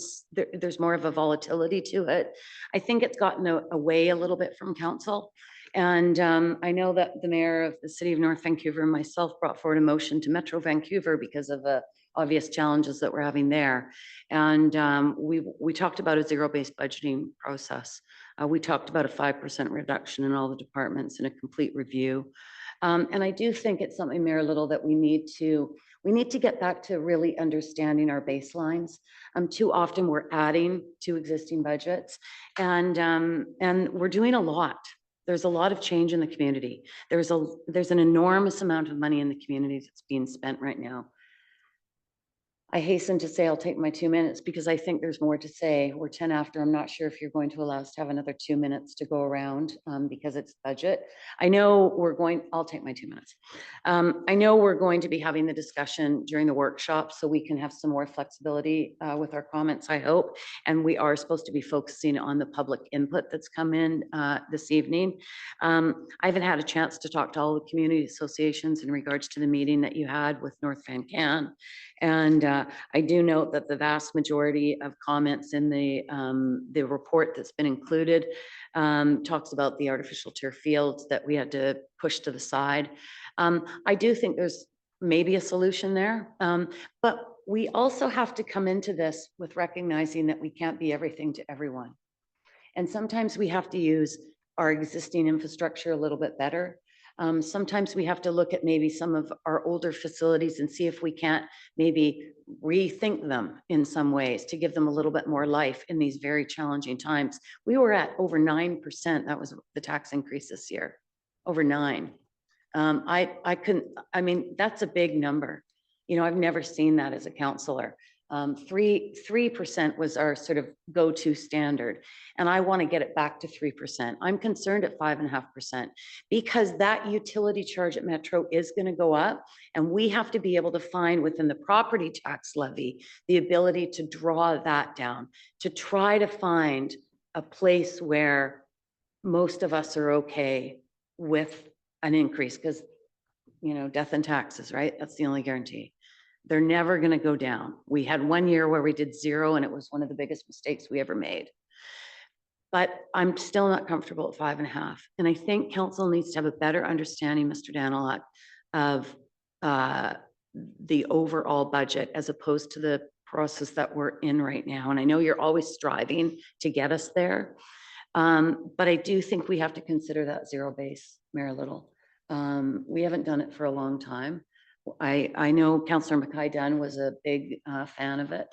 there's more of a volatility to it. I think it's gotten away a little bit from council. And I know that the mayor of the city of North Vancouver and myself brought forward a motion to Metro Vancouver because of the obvious challenges that we're having there. And we talked about a zero-based budgeting process. We talked about a 5% reduction in all the departments and a complete review. And I do think it's something, Mayor Little, that we need to get back to really understanding our baselines. Too often we're adding to existing budgets, and we're doing a lot. There's a lot of change in the community. There's an enormous amount of money in the community that's being spent right now. I hasten to say I'll take my 2 minutes because I think there's more to say. We're 10 after. I'm not sure if you're going to allow us to have another 2 minutes to go around because it's budget. I'll take my 2 minutes. I know we're going to be having the discussion during the workshop so we can have some more flexibility with our comments, I hope. And we are supposed to be focusing on the public input that's come in this evening. I haven't had a chance to talk to all the community associations in regards to the meeting that you had with North Van Can. And I do note that the vast majority of comments in the report that's been included talks about the artificial turf fields that we had to push to the side. I do think there's maybe a solution there, but we also have to come into this with recognizing that we can't be everything to everyone. And sometimes we have to use our existing infrastructure a little bit better. Sometimes we have to look at maybe some of our older facilities and see if we can't maybe rethink them in some ways to give them a little bit more life in these very challenging times. We were at over 9%. That was the tax increase this year, over 9. I mean, that's a big number. You know, I've never seen that as a councillor. 3% was our sort of go-to standard. And I want to get it back to 3%. I'm concerned at 5.5% because that utility charge at Metro is going to go up. And we have to be able to find within the property tax levy, the ability to draw that down, to try to find a place where most of us are okay with an increase because, you know, death and taxes, right? That's the only guarantee. They're never going to go down. We had 1 year where we did 0 and it was one of the biggest mistakes we ever made. But I'm still not comfortable at 5.5. And I think council needs to have a better understanding, Mr. Daniluk, of the overall budget as opposed to the process that we're in right now. And I know you're always striving to get us there. But I do think we have to consider that zero base, Mayor Little. We haven't done it for a long time. I know Councillor Mackay-Dunn was a big fan of it,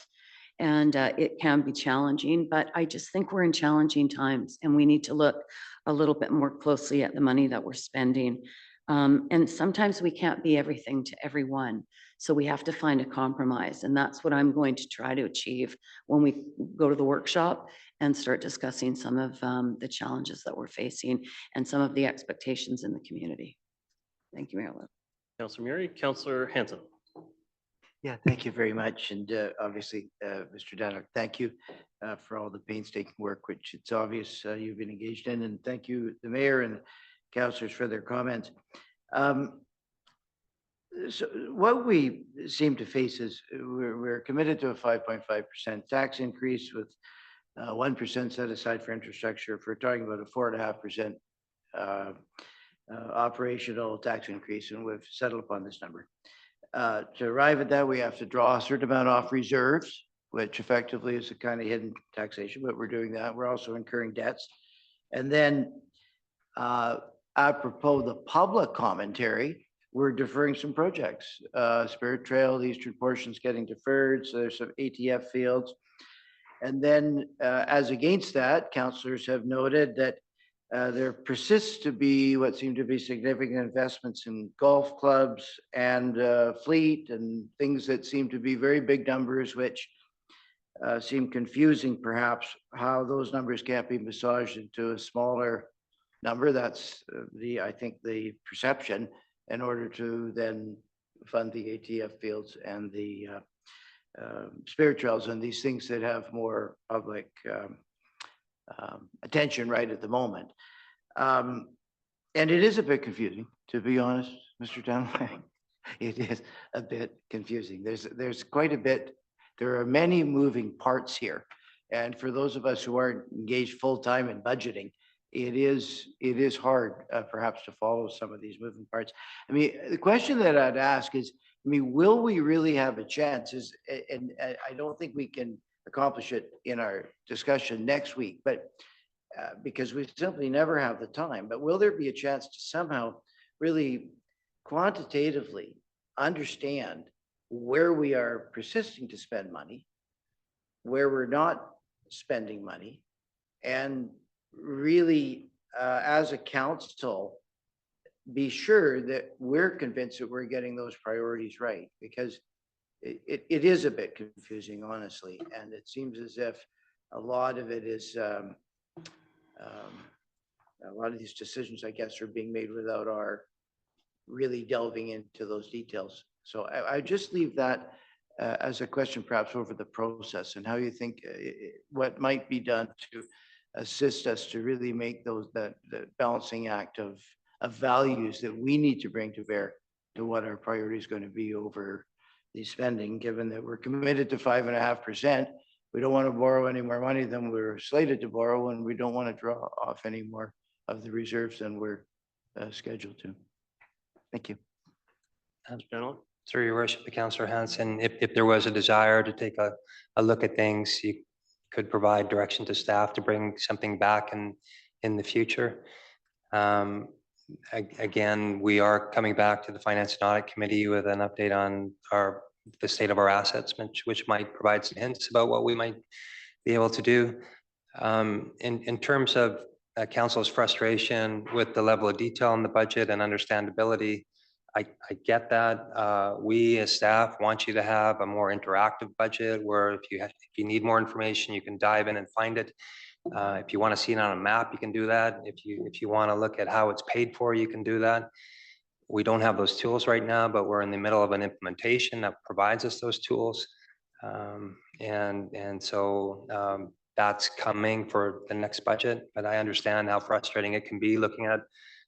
and it can be challenging, but I just think we're in challenging times and we need to look a little bit more closely at the money that we're spending. And sometimes we can't be everything to everyone. So we have to find a compromise. And that's what I'm going to try to achieve when we go to the workshop and start discussing some of the challenges that we're facing and some of the expectations in the community. Thank you, Mayor Little. Councillor Murray, Councillor Hanson. Yeah, thank you very much. And obviously, Mr. Daniluk, thank you for all the painstaking work, which it's obvious you've been engaged in. And thank you, the mayor and the councillors, for their comments. So what we seem to face is we're committed to a 5.5% tax increase with 1% set aside for infrastructure. If we're talking about a 4.5% operational tax increase, and we've settled upon this number. To arrive at that, we have to draw a certain amount off reserves, which effectively is a kind of hidden taxation, but we're doing that. We're also incurring debts. And then apropos the public commentary, we're deferring some projects. Spirit Trail, the eastern portion's getting deferred, so there's some ATF fields. And then as against that, councillors have noted that there persists to be what seem to be significant investments in golf clubs and fleet and things that seem to be very big numbers, which seem confusing perhaps how those numbers can't be massaged into a smaller number. That's I think the perception in order to then fund the ATF fields and the Spirit Trails and these things that have more public attention right at the moment. And it is a bit confusing, to be honest, Mr. Daniluk. It is a bit confusing. There's quite a bit. There are many moving parts here. And for those of us who aren't engaged full time in budgeting, it is hard perhaps to follow some of these moving parts. I mean, the question that I'd ask is, I mean, will we really have a chance and I don't think we can accomplish it in our discussion next week, but because we simply never have the time, but will there be a chance to somehow really quantitatively understand where we are persisting to spend money, where we're not spending money, and really, as a council, be sure that we're convinced that we're getting those priorities right, because it is a bit confusing, honestly, and it seems as if a lot of it is a lot of these decisions, I guess, are being made without our really delving into those details. So I just leave that as a question, perhaps over the process and how you think what might be done to assist us to really make those the balancing act of values that we need to bring to bear to what our priority is going to be over the spending, given that we're committed to 5.5%. We don't want to borrow any more money than we're slated to borrow, and we don't want to draw off any more of the reserves than we're scheduled to. Thank you. Gentlemen. Through your worship, Councillor Hanson, if there was a desire to take a look at things, you could provide direction to staff to bring something back in the future. Again, we are coming back to the Finance and Audit Committee with an update on the state of our assets, which might provide some hints about what we might be able to do. In terms of council's frustration with the level of detail in the budget and understandability, I get that. We as staff want you to have a more interactive budget where if you need more information, you can dive in and find it. If you want to see it on a map, you can do that. If you want to look at how it's paid for, you can do that. We don't have those tools right now, but we're in the middle of an implementation that provides us those tools. So that's coming for the next budget, but I understand how frustrating it can be looking at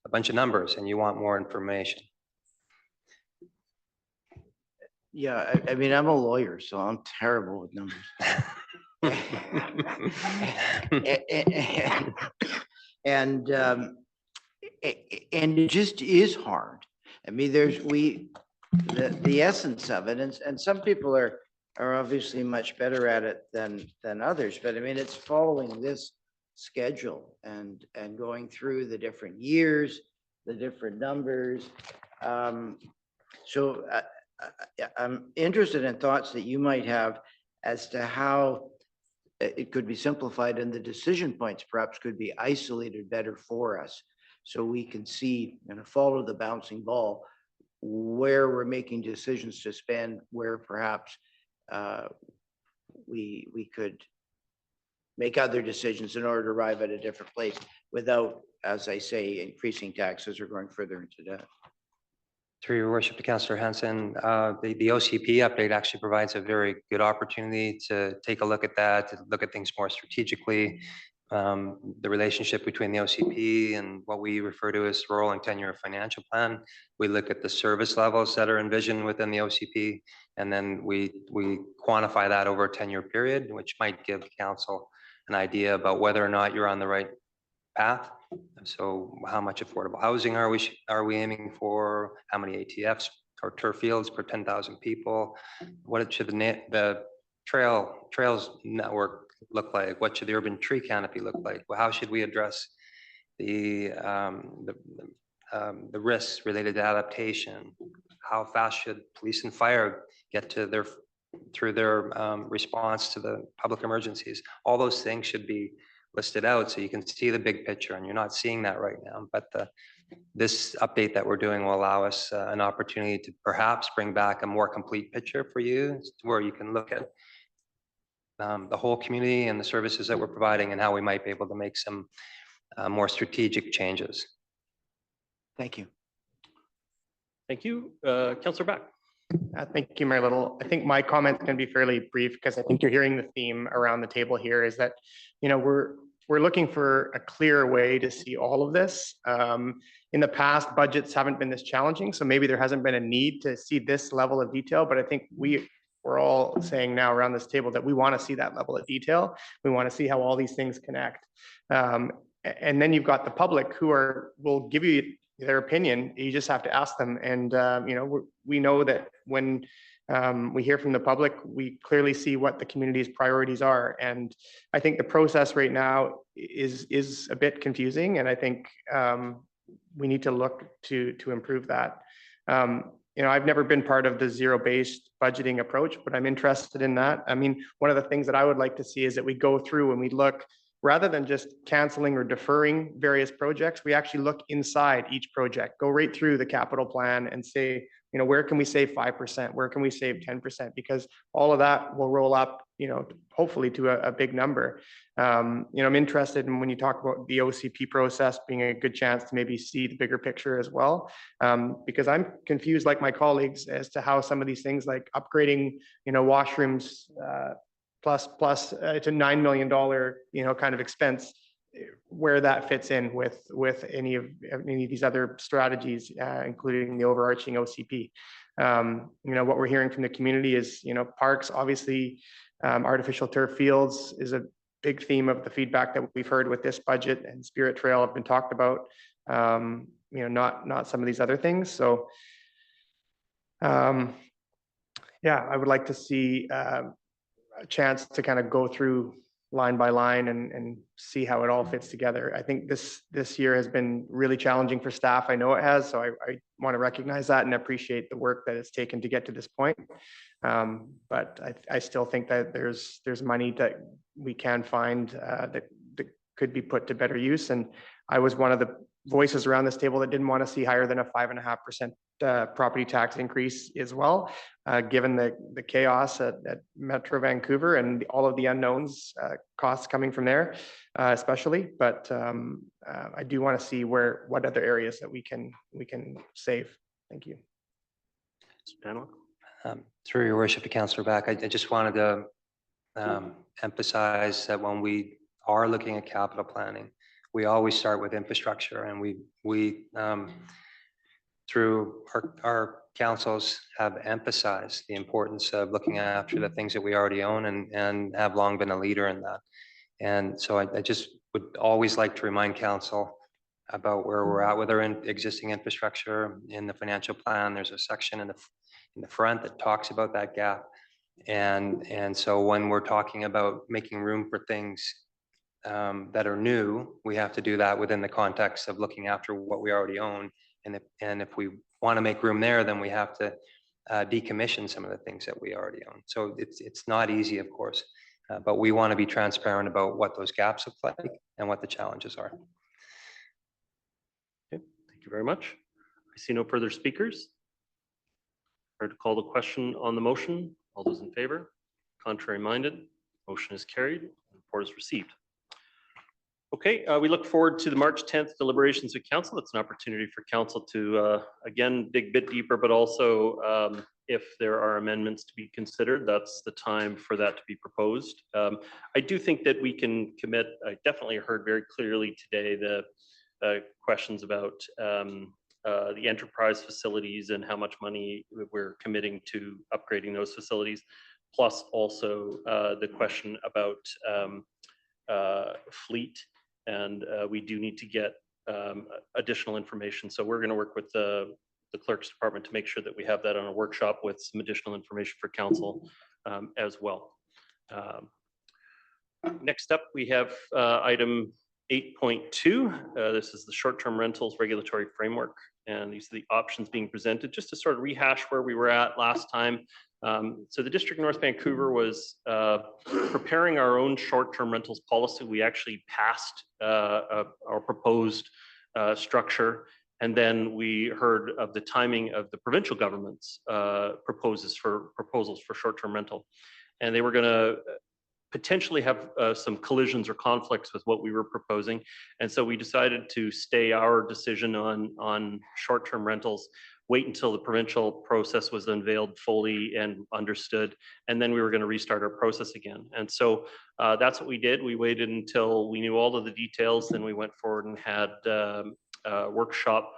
a bunch of numbers and you want more information. Yeah, I mean, I'm a lawyer, so I'm terrible with numbers. And it just is hard. I mean, the essence of it, and some people are obviously much better at it than others, but I mean, it's following this schedule and going through the different years, the different numbers. So I'm interested in thoughts that you might have as to how it could be simplified and the decision points perhaps could be isolated better for us, so we can see and follow the bouncing ball where we're making decisions to spend, where perhaps we could make other decisions in order to arrive at a different place without, as I say, increasing taxes or going further into debt. Through your worship to Councillor Hanson, the OCP update actually provides a very good opportunity to take a look at that, to look at things more strategically. The relationship between the OCP and what we refer to as rolling 10-year financial plan. We look at the service levels that are envisioned within the OCP, and then we quantify that over a 10-year period, which might give council an idea about whether or not you're on the right path. So how much affordable housing are we aiming for? How many ATFs or turf fields per 10,000 people? What should the trails network look like? What should the urban tree canopy look like? Well, how should we address the risks related to adaptation? How fast should police and fire get to through their response to the public emergencies? All those things should be listed out so you can see the big picture, and you're not seeing that right now. But this update that we're doing will allow us an opportunity to perhaps bring back a more complete picture for you, where you can look at the whole community and the services that we're providing and how we might be able to make some more strategic changes. Thank you. Thank you. Councillor Back. Thank you, Mayor Little. I think my comment can be fairly brief because I think you're hearing the theme around the table here is that, you know, we're looking for a clear way to see all of this. In the past, budgets haven't been this challenging, so maybe there hasn't been a need to see this level of detail, but I think we're all saying now around this table that we want to see that level of detail. We want to see how all these things connect. And then you've got the public who will give you their opinion. You just have to ask them. And, we know that when we hear from the public, we clearly see what the community's priorities are. And I think the process right now is a bit confusing. And I think we need to look to improve that. I've never been part of the zero-based budgeting approach, but I'm interested in that. I mean, one of the things that I would like to see is that we go through and we look, rather than just canceling or deferring various projects, we actually look inside each project, go right through the capital plan and say, where can we save 5%? Where can we save 10%? Because all of that will roll up, hopefully to a big number. I'm interested in when you talk about the OCP process being a good chance to maybe see the bigger picture as well. Because I'm confused like my colleagues as to how some of these things like upgrading, washrooms, plus it's a $9 million, kind of expense, where that fits in with any of these other strategies, including the overarching OCP. What we're hearing from the community is, parks, obviously, artificial turf fields is a big theme of the feedback that we've heard with this budget, and Spirit Trail have been talked about, not some of these other things. So, I would like to see a chance to kind of go through line by line and see how it all fits together. I think this year has been really challenging for staff. I know it has, so I want to recognize that and appreciate the work that it's taken to get to this point. But I still think that there's money that we can find that could be put to better use. And I was one of the voices around this table that didn't want to see higher than a 5.5% property tax increase as well, given the chaos at Metro Vancouver and all of the unknowns, costs coming from there, especially. But I do want to see what other areas that we can save. Thank you. Through your worship, Councillor Back, I just wanted to emphasize that when we are looking at capital planning, we always start with infrastructure, and we through our councils have emphasized the importance of looking after the things that we already own and have long been a leader in that. And so I just would always like to remind council about where we're at with our existing infrastructure. In the financial plan, there's a section in the front that talks about that gap. And so when we're talking about making room for things that are new, we have to do that within the context of looking after what we already own. And if we want to make room there, then we have to decommission some of the things that we already own. So it's not easy, of course, but we want to be transparent about what those gaps look like and what the challenges are. Okay, thank you very much. I see no further speakers. Prepared to call the question on the motion. All those in favor? Contrary minded? Motion is carried. Report is received. Okay, we look forward to the March 10th deliberations of council. That's an opportunity for council to, again, dig a bit deeper, but also if there are amendments to be considered, that's the time for that to be proposed. I do think that we can commit, I definitely heard very clearly today the questions about the enterprise facilities and how much money we're committing to upgrading those facilities, plus also the question about fleet. And we do need to get additional information. So we're going to work with the clerk's department to make sure that we have that on a workshop with some additional information for council as well. Next up, we have item 8.2. This is the short-term rentals regulatory framework. And these are the options being presented. Just to sort of rehash where we were at last time. So the District of North Vancouver was preparing our own short-term rentals policy. We actually passed our proposed structure, and then we heard of the timing of the provincial government's proposals for short-term rental, and they were going to potentially have some collisions or conflicts with what we were proposing, and so we decided to stay our decision on short-term rentals, wait until the provincial process was unveiled fully and understood, and then we were going to restart our process again. And so that's what we did. We waited until we knew all of the details, then we went forward and had a workshop.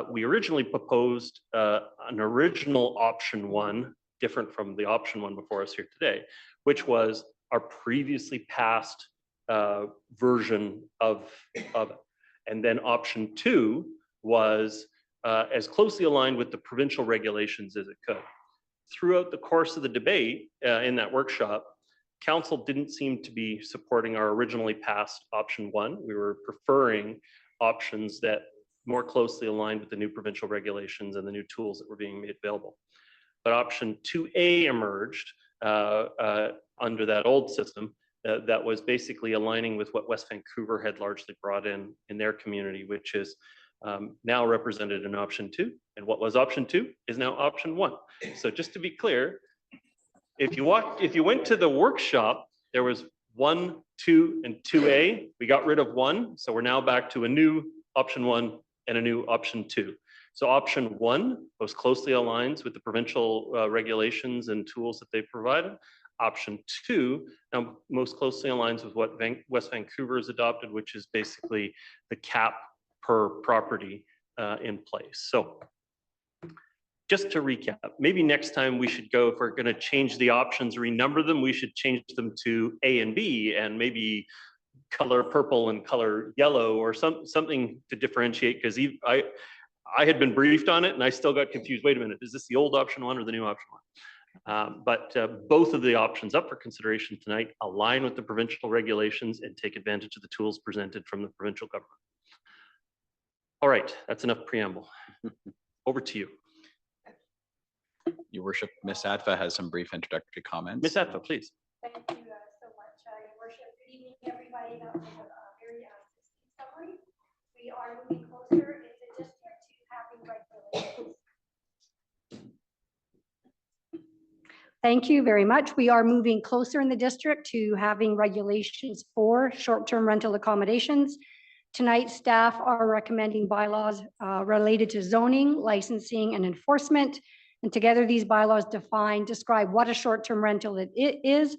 We originally proposed an original option one, different from the option one before us here today, which was our previously passed version of it. And then option 2 was as closely aligned with the provincial regulations as it could. Throughout the course of the debate in that workshop, council didn't seem to be supporting our originally passed option 1. We were preferring options that more closely aligned with the new provincial regulations and the new tools that were being made available. But option 2A emerged under that old system that was basically aligning with what West Vancouver had largely brought in their community, which is now represented in option 2. And what was option 2 is now option 1. So just to be clear, if you went to the workshop, there was 1, 2, and 2A. We got rid of 1, so we're now back to a new option 1 and a new option 2. So option 1 most closely aligns with the provincial regulations and tools that they provided. Option 2 now most closely aligns with what West Vancouver has adopted, which is basically the cap per property in place. So just to recap, maybe next time we should go, if we're going to change the options, renumber them, we should change them to A and B and maybe color purple and color yellow or something to differentiate, because I had been briefed on it and I still got confused. Wait a minute, is this the old option 1 or the new option 1? But both of the options up for consideration tonight align with the provincial regulations and take advantage of the tools presented from the provincial government. All right, that's enough preamble. Over to you. Your Worship, Ms. Adva has some brief introductory comments. Ms. Adva, please. Thank you so much, Your Worship. Good evening, everybody. That was a very summary. We are moving closer in the district to having regulations. Thank you very much. We are moving closer in the district to having regulations for short-term rental accommodations. Tonight, staff are recommending bylaws related to zoning, licensing, and enforcement. And together, these bylaws describe what a short-term rental it is,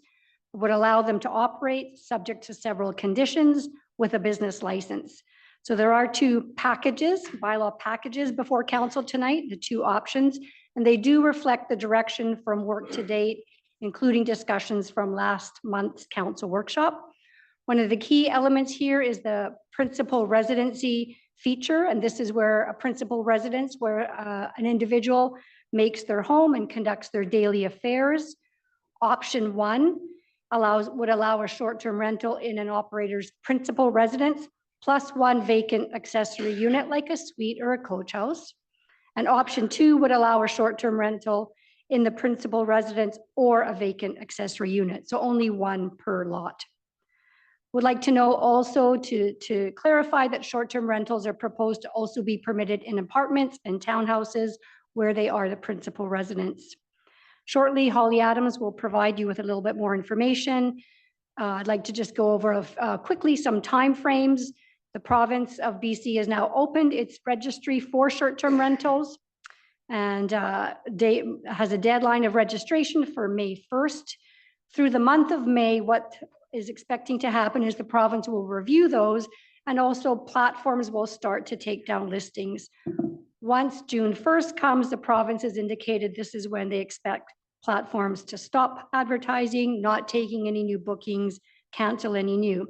would allow them to operate subject to several conditions with a business license. So there are 2 packages, bylaw packages before council tonight, the 2 options, and they do reflect the direction from work to date, including discussions from last month's council workshop. One of the key elements here is the principal residency feature, and this is where a principal residence, where an individual makes their home and conducts their daily affairs. Option 1 would allow a short-term rental in an operator's principal residence, plus 1 vacant accessory unit like a suite or a coach house. And option 2 would allow a short-term rental in the principal residence or a vacant accessory unit, so only 1 per lot. Would like to know also to clarify that short-term rentals are proposed to also be permitted in apartments and townhouses where they are the principal residence. Shortly, Holly Adams will provide you with a little bit more information. I'd like to just go over quickly some timeframes. The province of BC has now opened its registry for short-term rentals and has a deadline of registration for May 1st. Through the month of May, what is expecting to happen is the province will review those, and also platforms will start to take down listings. Once June 1st comes, the province has indicated this is when they expect platforms to stop advertising, not taking any new bookings, cancel any new.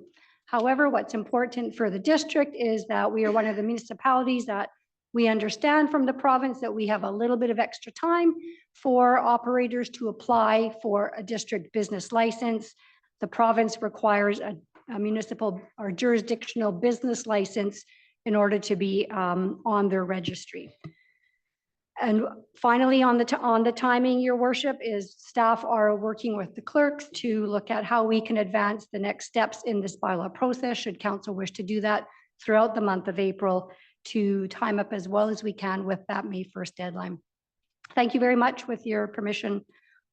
However, what's important for the district is that we are one of the municipalities that we understand from the province that we have a little bit of extra time for operators to apply for a district business license. The province requires a municipal or jurisdictional business license in order to be on their registry. And finally, on the timing, Your Worship, is staff are working with the clerks to look at how we can advance the next steps in this bylaw process, should council wish to do that throughout the month of April, to time up as well as we can with that May 1st deadline. Thank you very much. With your permission,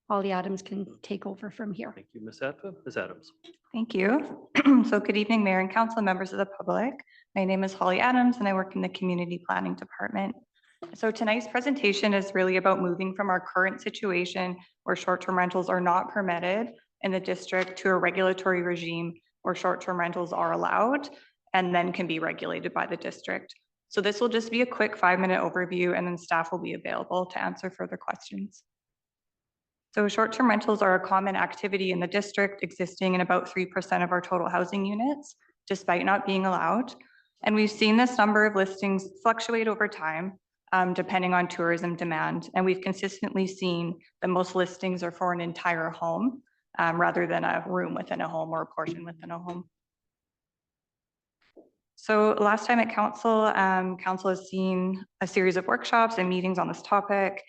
Holly Adams can take over from here. Thank you, Ms. Adva. Ms. Adams. Thank you. So good evening, Mayor and Council, members of the public. My name is Holly Adams and I work in the Community Planning Department. So tonight's presentation is really about moving from our current situation where short-term rentals are not permitted in the district to a regulatory regime where short-term rentals are allowed and then can be regulated by the district. So this will just be a quick 5-minute overview, and then staff will be available to answer further questions. So short-term rentals are a common activity in the district, existing in about 3% of our total housing units, despite not being allowed. And we've seen this number of listings fluctuate over time, depending on tourism demand. And we've consistently seen that most listings are for an entire home, rather than a room within a home or a portion within a home. So last time at council, council has seen a series of workshops and meetings on this topic.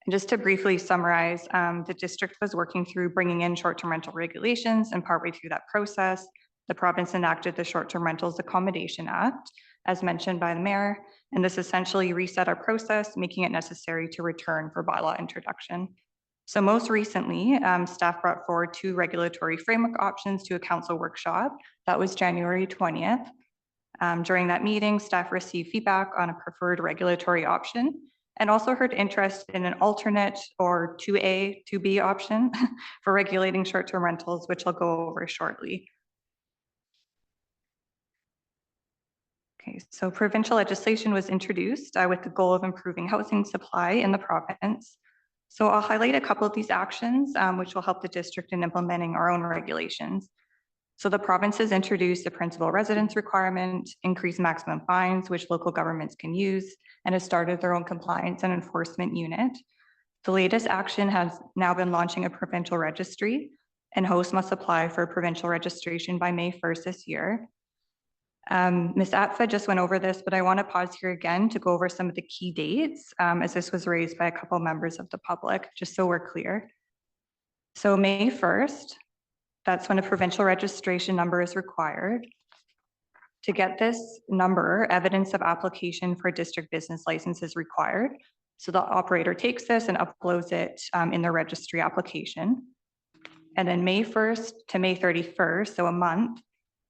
And just to briefly summarize, the district was working through bringing in short-term rental regulations, and partway through that process, the province enacted the Short-Term Rentals Accommodation Act, as mentioned by the mayor. And this essentially reset our process, making it necessary to return for bylaw introduction. So most recently, staff brought forward 2 regulatory framework options to a council workshop. That was January 20th. During that meeting, staff received feedback on a preferred regulatory option, and also heard interest in an alternate or 2A, 2B option for regulating short-term rentals, which I'll go over shortly. Okay, so provincial legislation was introduced with the goal of improving housing supply in the province. So I'll highlight a couple of these actions, which will help the district in implementing our own regulations. So the province has introduced the principal residence requirement, increased maximum fines, which local governments can use, and has started their own compliance and enforcement unit. The latest action has now been launching a provincial registry, and hosts must apply for provincial registration by May 1st this year. Ms. Atfa just went over this, but I want to pause here again to go over some of the key dates, as this was raised by a couple members of the public, just so we're clear. So May 1st, that's when a provincial registration number is required. To get this number, evidence of application for a district business license is required. So the operator takes this and uploads it in their registry application. And then May 1st to May 31st, so a month,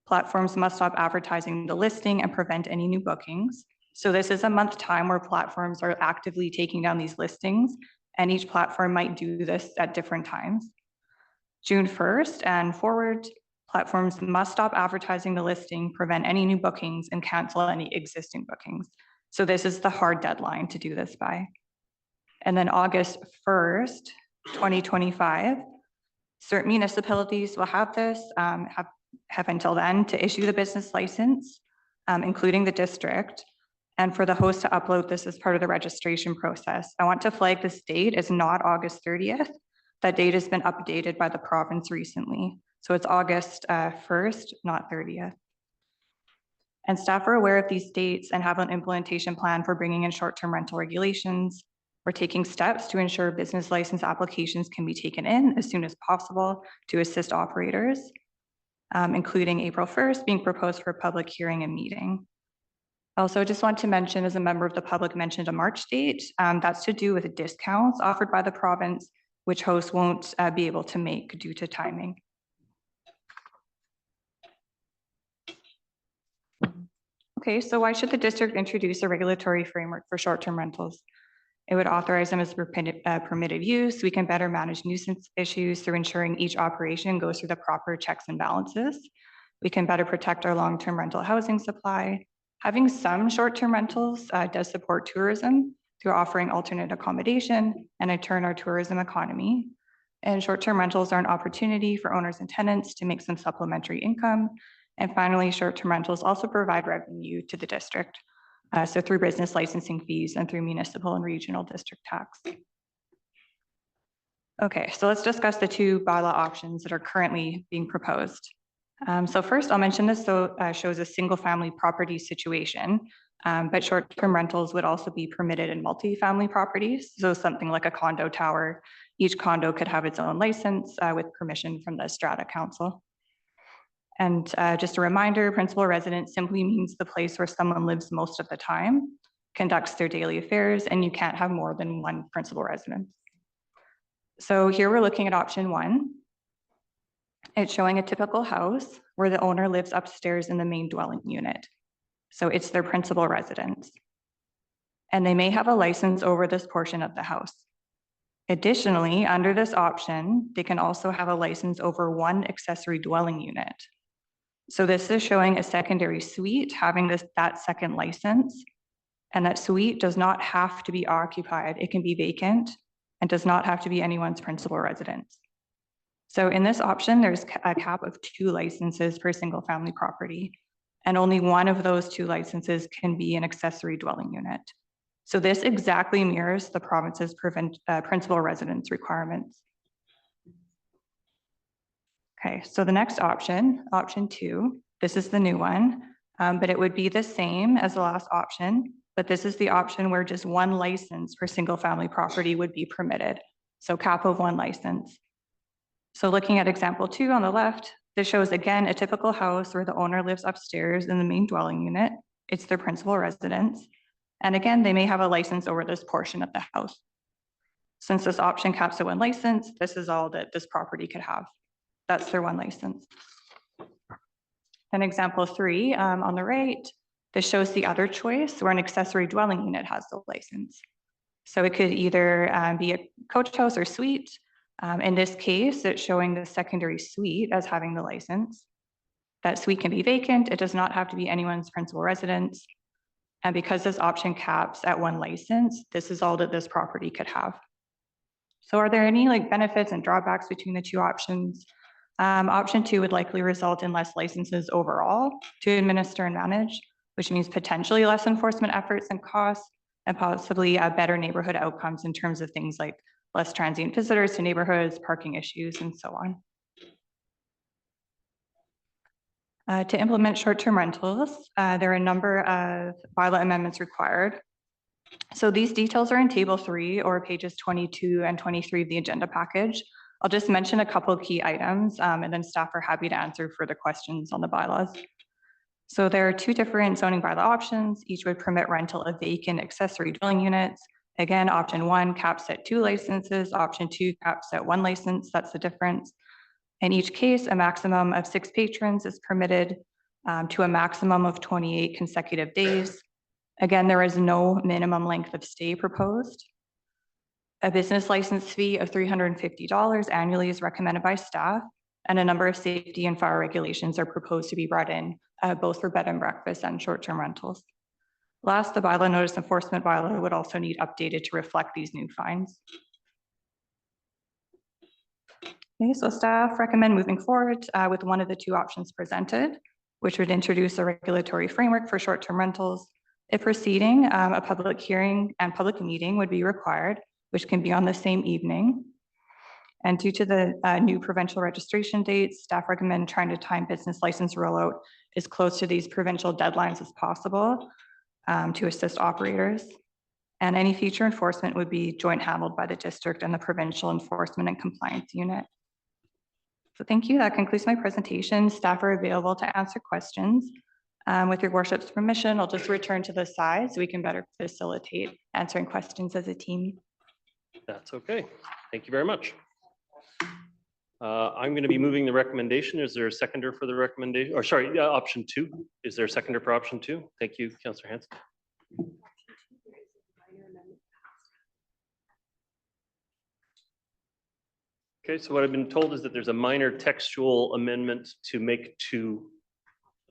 platforms must stop advertising the listing and prevent any new bookings. So this is a month time where platforms are actively taking down these listings, and each platform might do this at different times. June 1st and forward, platforms must stop advertising the listing, prevent any new bookings, and cancel any existing bookings. So this is the hard deadline to do this by. And then August 1st, 2025, certain municipalities will have this, have until then to issue the business license, including the district, and for the host to upload this as part of the registration process. I want to flag this date is not August 30th. That date has been updated by the province recently. So it's August 1st, not 30th. And staff are aware of these dates and have an implementation plan for bringing in short-term rental regulations. We're taking steps to ensure business license applications can be taken in as soon as possible to assist operators, including April 1st being proposed for a public hearing and meeting. Also, just want to mention, as a member of the public mentioned a March date, that's to do with discounts offered by the province, which hosts won't be able to make due to timing. Okay, so why should the district introduce a regulatory framework for short-term rentals? It would authorize them as permitted use. We can better manage nuisance issues through ensuring each operation goes through the proper checks and balances. We can better protect our long-term rental housing supply. Having some short-term rentals does support tourism through offering alternate accommodation and in turn our tourism economy. And short-term rentals are an opportunity for owners and tenants to make some supplementary income. And finally, short-term rentals also provide revenue to the district. So through business licensing fees and through municipal and regional district tax. Okay, so let's discuss the 2 bylaw options that are currently being proposed. So first I'll mention this shows a single family property situation, but short-term rentals would also be permitted in multi-family properties. So something like a condo tower, each condo could have its own license with permission from the Strata Council. And just a reminder, principal residence simply means the place where someone lives most of the time, conducts their daily affairs, and you can't have more than 1 principal residence. So here we're looking at option 1. It's showing a typical house where the owner lives upstairs in the main dwelling unit. So it's their principal residence. And they may have a license over this portion of the house. Additionally, under this option, they can also have a license over 1 accessory dwelling unit. So this is showing a secondary suite having that second license, and that suite does not have to be occupied. It can be vacant, and does not have to be anyone's principal residence. So in this option, there's a cap of 2 licenses per single family property, and only one of those 2 licenses can be an accessory dwelling unit. So this exactly mirrors the province's principal residence requirements. Okay, so the next option, option 2, this is the new one, but it would be the same as the last option, but this is the option where just 1 license per single family property would be permitted. So cap of 1 license. So looking at example 2 on the left, this shows again a typical house where the owner lives upstairs in the main dwelling unit. It's their principal residence. And again, they may have a license over this portion of the house. Since this option caps at 1 license, this is all that this property could have. That's their 1 license. And example 3 on the right, this shows the other choice where an accessory dwelling unit has the license. So it could either be a coach house or suite. In this case, it's showing the secondary suite as having the license. That suite can be vacant. It does not have to be anyone's principal residence. And because this option caps at 1 license, this is all that this property could have. So are there any benefits and drawbacks between the 2 options? Option 2 would likely result in less licenses overall to administer and manage, which means potentially less enforcement efforts and costs, and possibly better neighborhood outcomes in terms of things like less transient visitors to neighborhoods, parking issues, and so on. To implement short-term rentals, there are a number of bylaw amendments required. So these details are in table 3 or pages 22 and 23 of the agenda package. I'll just mention a couple of key items and then staff are happy to answer further questions on the bylaws. So there are 2 different zoning bylaw options. Each would permit rental of vacant accessory dwelling units. Again, option 1 caps at 2 licenses. Option 2 caps at 1 license. That's the difference. In each case, a maximum of 6 patrons is permitted to a maximum of 28 consecutive days. Again, there is no minimum length of stay proposed. A business license fee of $350 annually is recommended by staff, and a number of safety and fire regulations are proposed to be brought in, both for bed and breakfast and short-term rentals. Last, the bylaw notice enforcement bylaw would also need updated to reflect these new fines. Okay, so staff recommend moving forward with one of the 2 options presented, which would introduce a regulatory framework for short-term rentals. If proceeding, a public hearing and public meeting would be required, which can be on the same evening. And due to the new provincial registration dates, staff recommend trying to time business license rollout as close to these provincial deadlines as possible to assist operators. And any future enforcement would be joint handled by the district and the provincial enforcement and compliance unit. So thank you. That concludes my presentation. Staff are available to answer questions. With your worship's permission, I'll just return to the side so we can better facilitate answering questions as a team. That's okay. Thank you very much. I'm going to be moving the recommendation. Is there a seconder for the recommendation? Or sorry, option 2. Is there a seconder for option 2? Thank you, Councillor Hanson. Okay, so what I've been told is that there's a minor textual amendment to make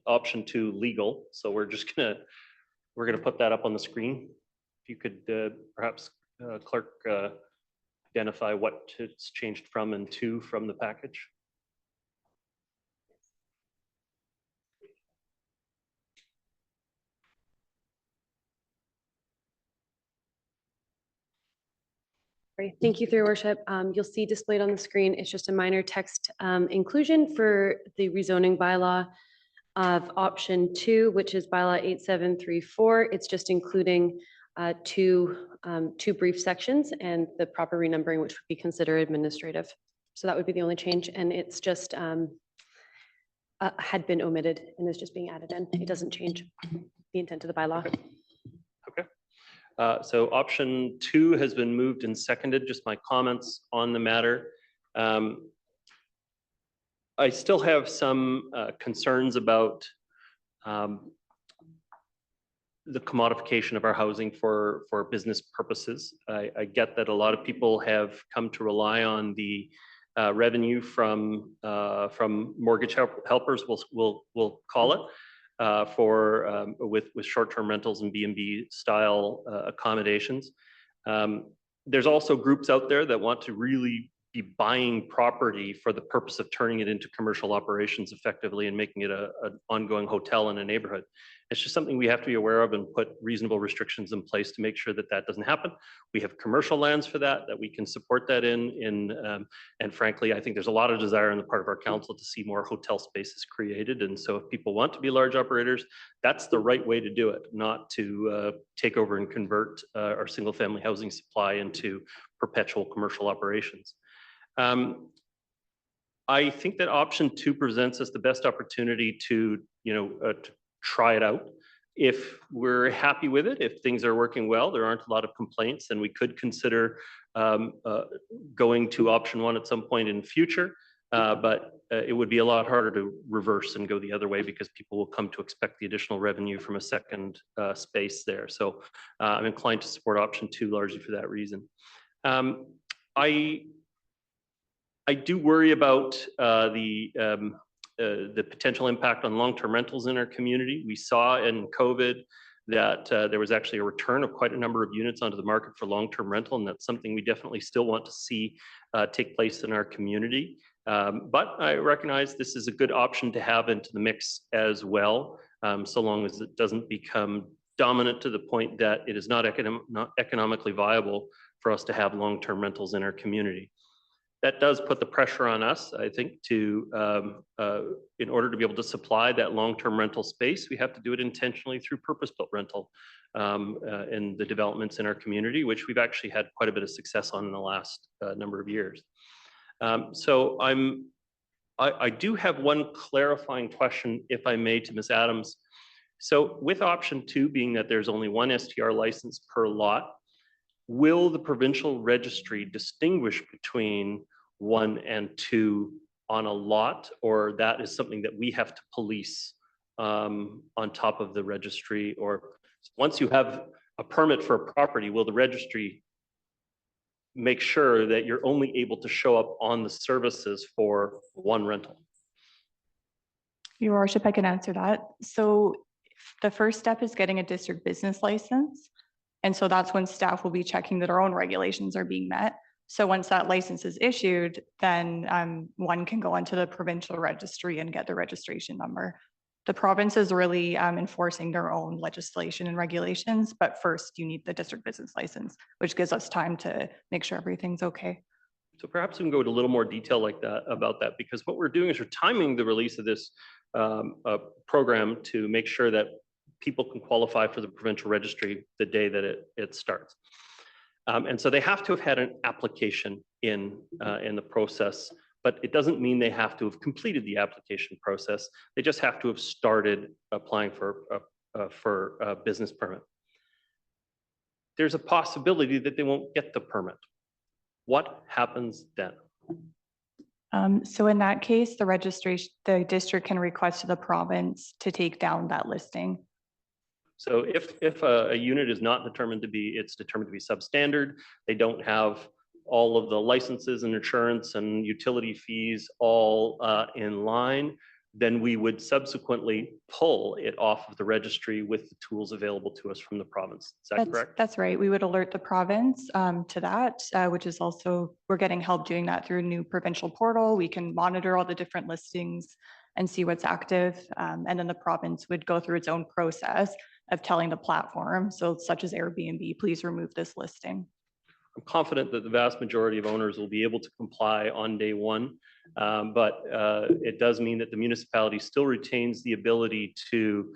option 2 legal. So we're gonna put that up on the screen. If you could perhaps clerk identify what it's changed from and to from the package. Great. Thank you, through your worship. You'll see displayed on the screen, it's just a minor text inclusion for the rezoning bylaw of option 2, which is bylaw 8734. It's just including two brief sections and the proper renumbering, which would be considered administrative. So that would be the only change. And it's just had been omitted and is just being added in. It doesn't change the intent of the bylaw. Okay. So option 2 has been moved and seconded. Just my comments on the matter. I still have some concerns about the commodification of our housing for business purposes. I get that a lot of people have come to rely on the revenue from mortgage helpers, we'll call it, with short-term rentals and B&B style accommodations. There's also groups out there that want to really be buying property for the purpose of turning it into commercial operations effectively and making it an ongoing hotel in a neighborhood. It's just something we have to be aware of and put reasonable restrictions in place to make sure that that doesn't happen. We have commercial lands for that we can support that in and frankly, I think there's a lot of desire on the part of our council to see more hotel spaces created. And so if people want to be large operators, that's the right way to do it, not to take over and convert our single family housing supply into perpetual commercial operations. I think that option 2 presents us the best opportunity to, to try it out. If we're happy with it, if things are working well, there aren't a lot of complaints, and we could consider going to option 1 at some point in the future. But it would be a lot harder to reverse and go the other way because people will come to expect the additional revenue from a second space there. So I'm inclined to support option 2 largely for that reason. I do worry about the potential impact on long-term rentals in our community. We saw in COVID that there was actually a return of quite a number of units onto the market for long-term rental, and that's something we definitely still want to see take place in our community. But I recognize this is a good option to have into the mix as well, so long as it doesn't become dominant to the point that it is not economically viable for us to have long-term rentals in our community. That does put the pressure on us, I think, to, in order to be able to supply that long-term rental space, we have to do it intentionally through purpose-built rental in the developments in our community, which we've actually had quite a bit of success on in the last number of years. So I do have one clarifying question, if I may, to Ms. Adams. So with option 2 being that there's only 1 STR license per lot, will the provincial registry distinguish between 1 and 2 on a lot, or that is something that we have to police on top of the registry? Or once you have a permit for a property, will the registry make sure that you're only able to show up on the services for 1 rental? Your worship, I can answer that. So the first step is getting a district business license. And so that's when staff will be checking that our own regulations are being met. So once that license is issued, then one can go onto the provincial registry and get the registration number. The province is really enforcing their own legislation and regulations, but first you need the district business license, which gives us time to make sure everything's okay. So perhaps we can go into a little more detail like that about that, because what we're doing is we're timing the release of this program to make sure that people can qualify for the provincial registry the day that it starts. And so they have to have had an application in the process, but it doesn't mean they have to have completed the application process. They just have to have started applying for a business permit. There's a possibility that they won't get the permit. What happens then? So in that case, the district can request to the province to take down that listing. So if a unit is not determined to be, it's determined to be substandard, they don't have all of the licenses and insurance and utility fees all in line, then we would subsequently pull it off of the registry with the tools available to us from the province. Is that correct? That's right. We would alert the province to that, which is also, we're getting help doing that through a new provincial portal. We can monitor all the different listings and see what's active. And then the province would go through its own process of telling the platform, so such as Airbnb, please remove this listing. I'm confident that the vast majority of owners will be able to comply on day 1, but it does mean that the municipality still retains the ability to,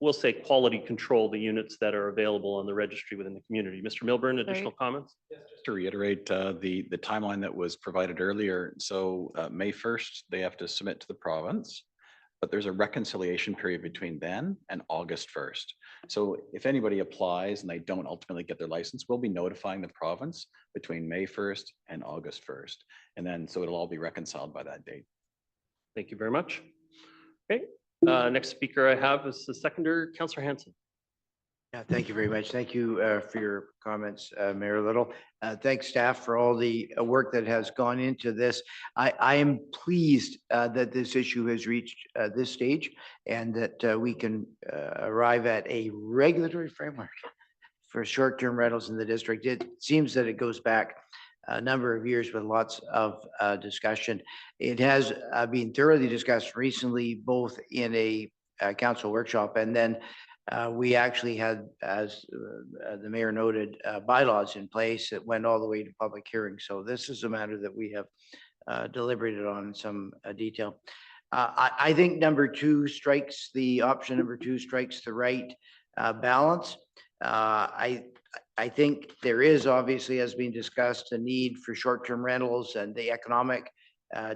we'll say, quality control the units that are available on the registry within the community. Mr. Milburn, additional comments? Yes, just to reiterate the timeline that was provided earlier. So May 1st, they have to submit to the province, but there's a reconciliation period between then and August 1st. So if anybody applies and they don't ultimately get their license, we'll be notifying the province between May 1st and August 1st. And then, so it'll all be reconciled by that date. Thank you very much. Okay, next speaker I have is the seconder, Councillor Hanson. Yeah, thank you very much. Thank you for your comments, Mayor Little. Thanks, staff, for all the work that has gone into this. I am pleased that this issue has reached this stage and that we can arrive at a regulatory framework for short-term rentals in the district. It seems that it goes back a number of years with lots of discussion. It has been thoroughly discussed recently, both in a council workshop, and then we actually had, as the mayor noted, bylaws in place that went all the way to public hearing. So this is a matter that we have deliberated on in some detail. I think option number two strikes the right balance. I think there is obviously, as being discussed, a need for short-term rentals and the economic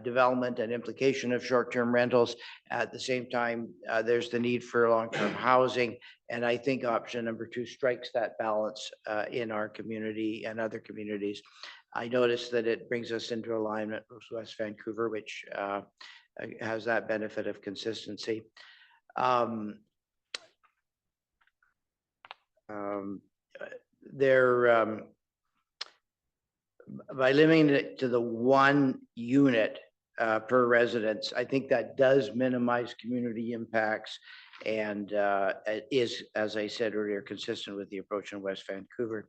development and implication of short-term rentals. At the same time, there's the need for long-term housing. And I think option number two strikes that balance in our community and other communities. I noticed that it brings us into alignment with West Vancouver, which has that benefit of consistency. By limiting it to the one unit per residence, I think that does minimize community impacts and is, as I said earlier, consistent with the approach in West Vancouver.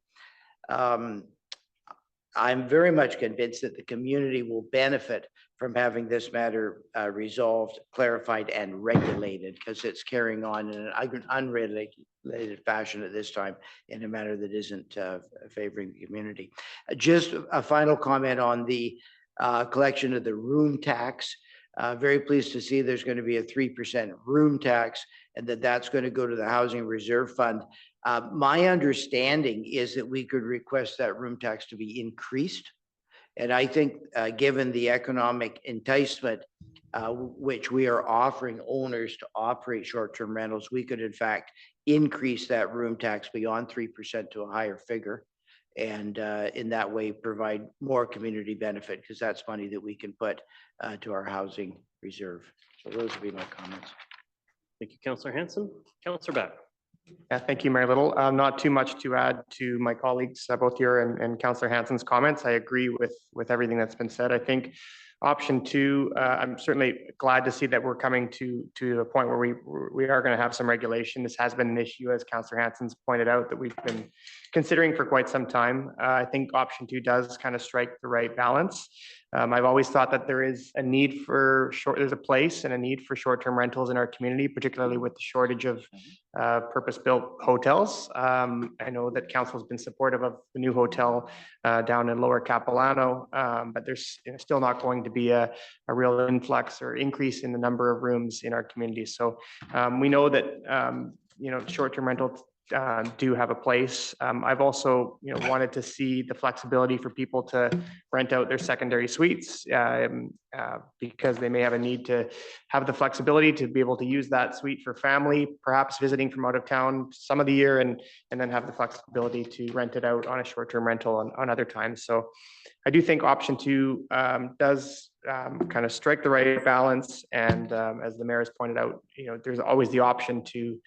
I'm very much convinced that the community will benefit from having this matter resolved, clarified, and regulated, because it's carrying on in an unregulated fashion at this time in a manner that isn't favoring the community. Just a final comment on the collection of the room tax. Very pleased to see there's going to be a 3% room tax, and that's going to go to the Housing Reserve Fund. My understanding is that we could request that room tax to be increased. And I think given the economic enticement which we are offering owners to operate short-term rentals, we could in fact increase that room tax beyond 3% to a higher figure. And in that way, provide more community benefit, because that's money that we can put to our housing reserve. So those would be my comments. Thank you, Councillor Hanson. Councillor Beck. Yeah, thank you, Mayor Little. Not too much to add to my colleagues, both here and Councillor Hanson's comments. I agree with everything that's been said. I think option two, I'm certainly glad to see that we're coming to a point where we are going to have some regulation. This has been an issue, as Councillor Hanson's pointed out, that we've been considering for quite some time. I think option two does kind of strike the right balance. I've always thought that there is a need for there's a place and a need for short-term rentals in our community, particularly with the shortage of purpose-built hotels. I know that council has been supportive of the new hotel down in Lower Capilano, but there's still not going to be a real influx or increase in the number of rooms in our community. So we know that short-term rentals do have a place. I've also wanted to see the flexibility for people to rent out their secondary suites because they may have a need to have the flexibility to be able to use that suite for family, perhaps visiting from out of town some of the year, and then have the flexibility to rent it out on a short-term rental on other times. So I do think option two does kind of strike the right balance. And as the mayor has pointed out, there's always the option to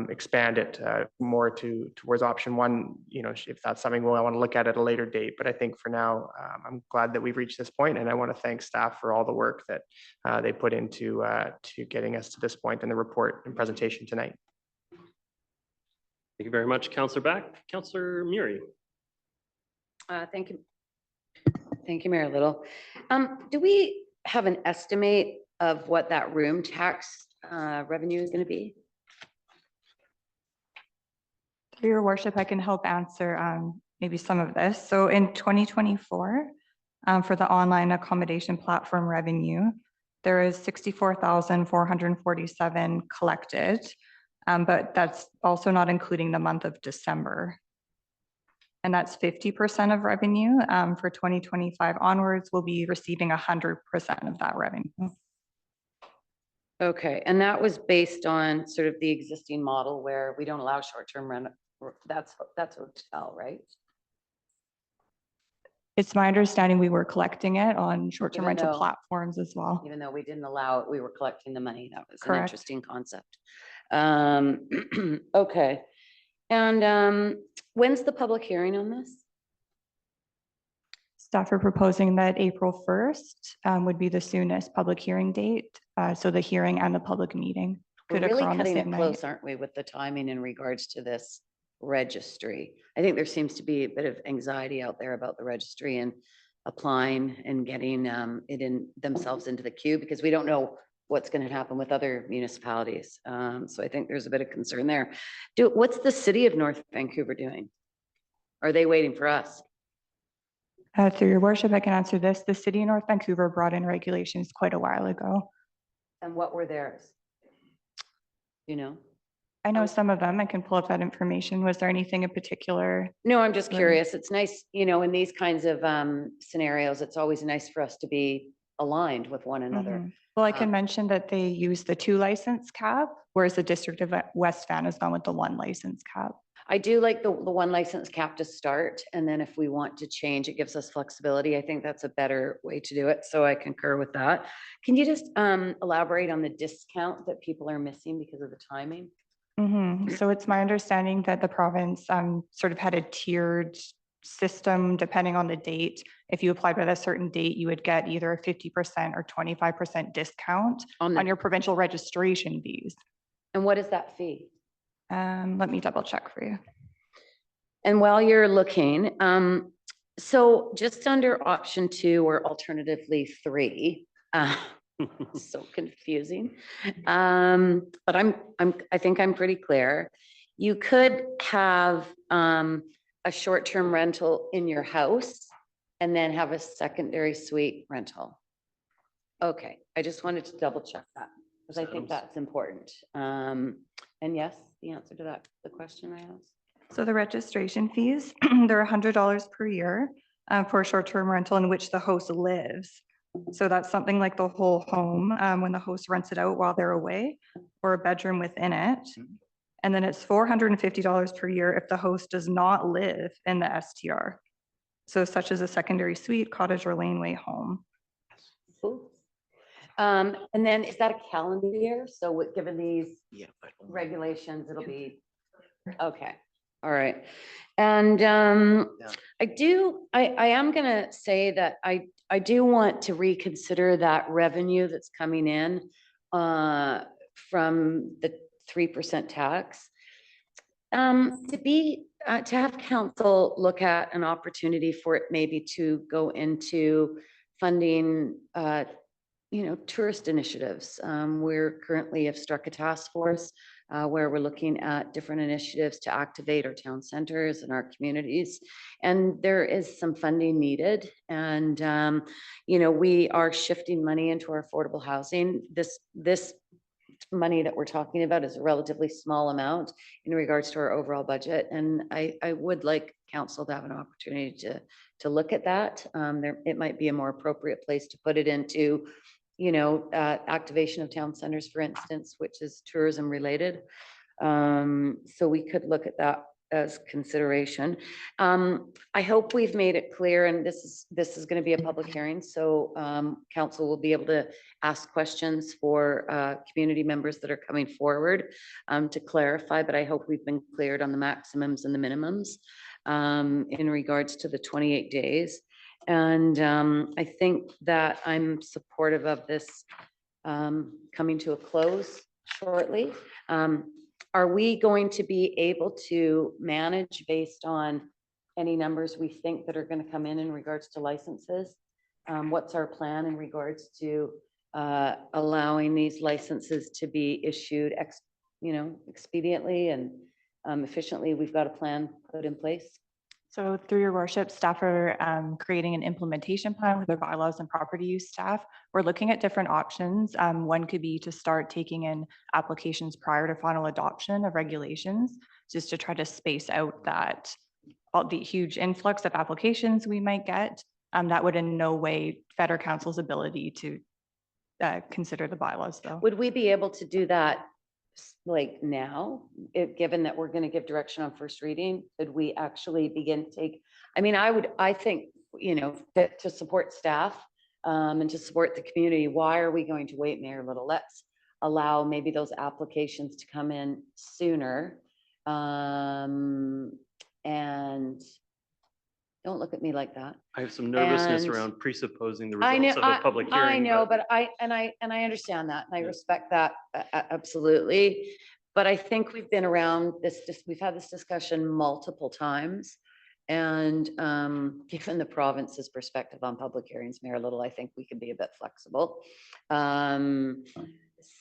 expand it more towards option one, if that's something I want to look at a later date. But I think for now, I'm glad that we've reached this point, and I want to thank staff for all the work that they put into to getting us to this point in the report and presentation tonight. Thank you very much, Councillor Beck. Councillor Murray. Thank you. Thank you, Mayor Little. Do we have an estimate of what that room tax revenue is going to be? Through your worship, I can help answer maybe some of this. So in 2024, for the online accommodation platform revenue, there is 64,447 collected, but that's also not including the month of December. And that's 50% of revenue. For 2025 onwards, we'll be receiving 100% of that revenue. Okay, and that was based on sort of the existing model where we don't allow short-term rent. That's hotel, right? It's my understanding we were collecting it on short-term Even rental though- platforms as well. Even though we didn't allow it, we were collecting the money. That was an Correct. interesting concept. Okay. And when's the public hearing on this? Staff are proposing that April 1st would be the soonest public hearing date. So the hearing and the public meeting We're could really occur on the cutting it same night. close, aren't we, with the timing in regards to this? registry. I think there seems to be a bit of anxiety out there about the registry and applying and getting it in themselves into the queue because we don't know what's going to happen with other municipalities. So I think there's a bit of concern there. What's the city of North Vancouver doing? Are they waiting for us? Through your worship, I can answer this. The city of North Vancouver brought in regulations quite a while ago. And what were theirs? You know? I know some of them. I can pull up that information. Was there anything in particular? No, I'm just Right. curious. It's nice, you know, in these kinds of scenarios, it's always nice for us to be aligned with one another. Mhm. Well, I can mention that they use the 2 license cap, whereas the District of West Van has gone with the 1 license cap. I do like the 1 license cap to start, and then if we want to change, it gives us flexibility. I think that's a better way to do it, so I concur with that. Can you just elaborate on the discount that people are missing because of the timing? So it's my understanding that the province sort of had a tiered system depending on the date. If you applied by a certain date, you would get either a 50% or 25% discount on your provincial registration fees. And what is that fee? Let me double check for you. And while you're looking, so just under option 2 or alternatively 3, so confusing. But I think I'm pretty clear. You could have a short-term rental in your house and then have a secondary suite rental. Okay, I just wanted to double check that because I think that's important. And yes, the answer to that, the question I asked. So the registration fees, they're $100 per year for a short-term rental in which the host lives. So that's something like the whole home when the host rents it out while they're away, or a bedroom within it. And then it's $450 per year if the host does not live in the STR. So such as a secondary suite, cottage, or laneway home. Cool. And then is that a calendar year? So given these regulations, it'll be, okay, all right. And I am gonna say that I do want to reconsider that revenue that's coming in from the 3% tax. To have council look at an opportunity for it maybe to go into funding tourist initiatives. We're currently have struck a task force where we're looking at different initiatives to activate our town centers and our communities. And there is some funding needed. And, we are shifting money into our affordable housing. This money that we're talking about is a relatively small amount in regards to our overall budget. And I would like council to have an opportunity to look at that. It might be a more appropriate place to put it into activation of town centers, for instance, which is tourism related. So we could look at that as consideration. I hope we've made it clear, and this is going to be a public hearing, so council will be able to ask questions for community members that are coming forward to clarify, but I hope we've been cleared on the maximums and the minimums in regards to the 28 days. And I think that I'm supportive of this coming to a close shortly. Are we going to be able to manage based on any numbers we think that are going to come in regards to licenses? What's our plan in regards to allowing these licenses to be issued expediently and efficiently? We've got a plan put in place. So through your worship, staff are creating an implementation plan with their bylaws and property use staff. We're looking at different options. One could be to start taking in applications prior to final adoption of regulations, just to try to space out all the huge influx of applications we might get. That would in no way fetter council's ability to consider the bylaws, though. Would we be able to do that like now, given that we're going to give direction on first reading? Could we actually begin to take, I think, to support staff and to support the community, why are we going to wait, Mayor Little? Let's allow maybe those applications to come in sooner. And don't look at me like that. I have some nervousness around presupposing the results of a public hearing. I know, but I understand that and I respect that absolutely. But I think we've been around this, we've had this discussion multiple times. And given the province's perspective on public hearings, Mayor Little, I think we can be a bit flexible.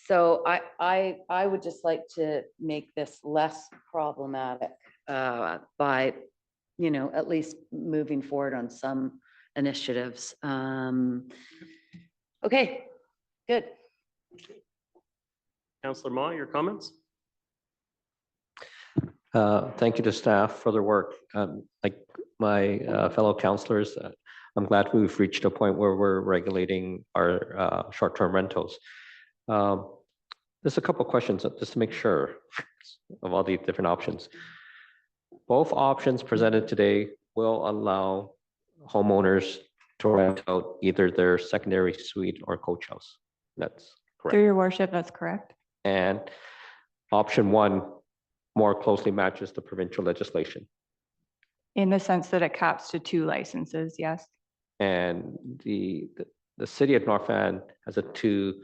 So I would just like to make this less problematic by, you know, at least moving forward on some initiatives. Okay, good. Councillor Ma, your comments? Thank you to staff for their work. Like my fellow councillors, I'm glad we've reached a point where we're regulating our short-term rentals. There's a couple of questions just to make sure of all the different options. Both options presented today will allow homeowners to rent out either their secondary suite or coach house. That's correct. Through your worship, that's correct. And option one more closely matches the provincial legislation. In the sense that it caps to 2 licenses, yes. And the city of North Van has a 2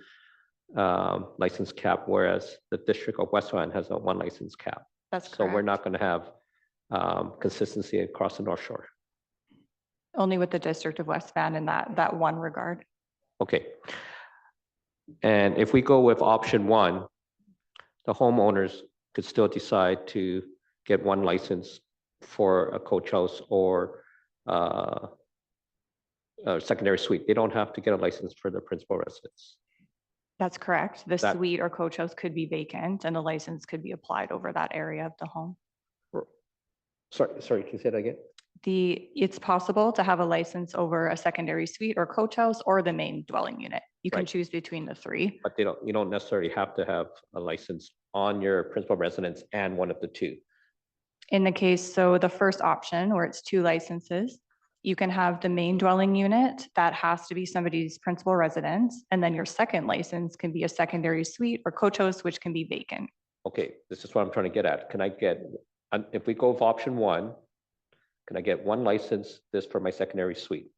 license cap, whereas the district of West Van has a 1 license cap. That's correct. So we're not going to have consistency across the North Shore. Only with the district of West Van in that one regard. Okay. And if we go with option 1, the homeowners could still decide to get 1 license for a coach house or a secondary suite. They don't have to get a license for their principal residence. That's correct. The suite or coach house could be vacant and the license could be applied over that area of the home. Sorry, can you say that again? It's possible to have a license over a secondary suite or coach house or the main dwelling unit. You can choose between the 3. But you don't necessarily have to have a license on your principal residence and one of the 2. In the case, so the first option where it's 2 licenses, you can have the main dwelling unit that has to be somebody's principal residence. And then your second license can be a secondary suite or coach house, which can be vacant. Okay, this is what I'm trying to get at. Can I get, if we go with option 1, can I get 1 license this for my secondary suite?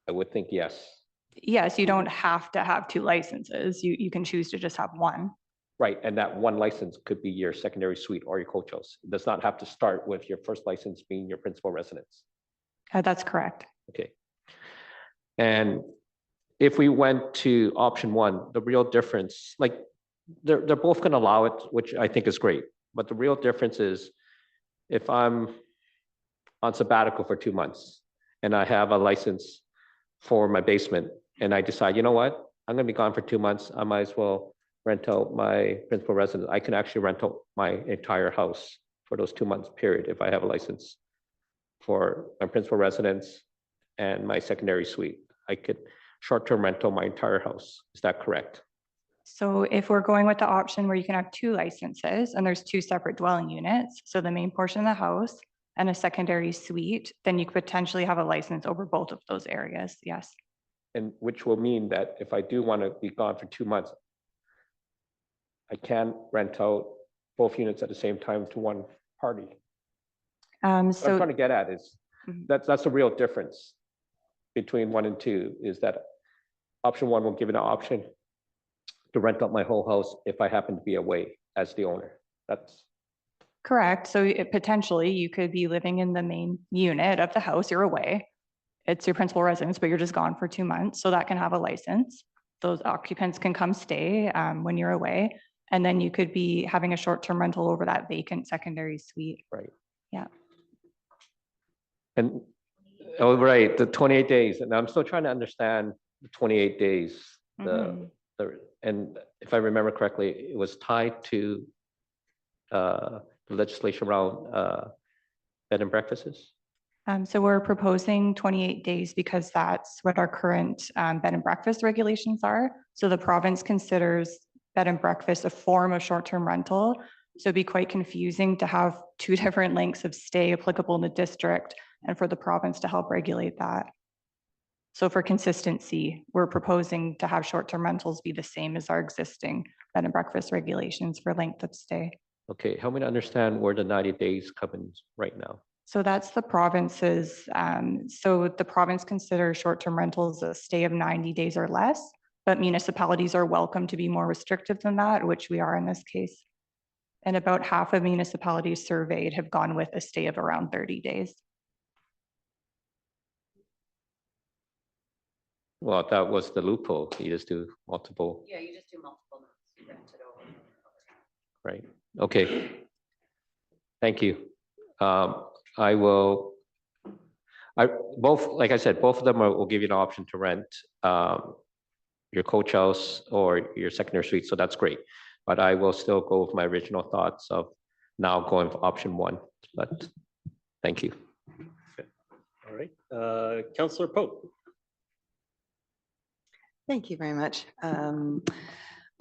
I would think yes. Yes, you don't have to have 2 licenses. You can choose to just have 1. Right, and that 1 license could be your secondary suite or your coach house. It does not have to start with your first license being your principal residence. That's correct. Okay. And if we went to option 1, the real difference, like they're both going to allow it, which I think is great. But the real difference is if I'm on sabbatical for 2 months and I have a license for my basement and I decide, you know what, I'm going to be gone for 2 months. I might as well rent out my principal residence. I can actually rent out my entire house for those 2 months period if I have a license for my principal residence and my secondary suite. I could short-term rental my entire house. Is that correct? So if we're going with the option where you can have 2 licenses and there's 2 separate dwelling units, so the main portion of the house and a secondary suite, then you could potentially have a license over both of those areas. Yes. And which will mean that if I do want to be gone for 2 months, I can rent out both units at the same time to one party. What I'm trying to get at is that's the real difference between 1 and 2 is that option 1 will give you an option to rent out my whole house if I happen to be away as the owner. That's correct. So potentially you could be living in the main unit of the house, you're away. It's your principal residence, but you're just gone for 2 months. So that can have a license. Those occupants can come stay when you're away. And then you could be having a short-term rental over that vacant secondary suite. right. Yeah. And, oh, right, the 28 days. And I'm still trying to understand the 28 days. And if I remember correctly, it was tied to the legislation around bed and breakfasts. So we're proposing 28 days because that's what our current bed and breakfast regulations are. So the province considers bed and breakfast a form of short-term rental. So it'd be quite confusing to have 2 different lengths of stay applicable in the district and for the province to help regulate that. So for consistency, we're proposing to have short-term rentals be the same as our existing bed and breakfast regulations for length of stay. Okay, help me to understand where the 90 days come in right now. So that's the province's, so the province considers short-term rentals a stay of 90 days or less. but municipalities are welcome to be more restrictive than that, which we are in this case. And about half of municipalities surveyed have gone with a stay of around 30 days. Well, that was the loophole. You just do multiple, Yeah, you just do multiple months. You rent it over. right? Okay. Thank you. I will, both, like I said, both of them will give you an option to rent your coach house or your secondary suite, so that's great. But I will still go with my original thoughts of now going for option one, but thank you. Okay. All right, Councillor Pope. Thank you very much.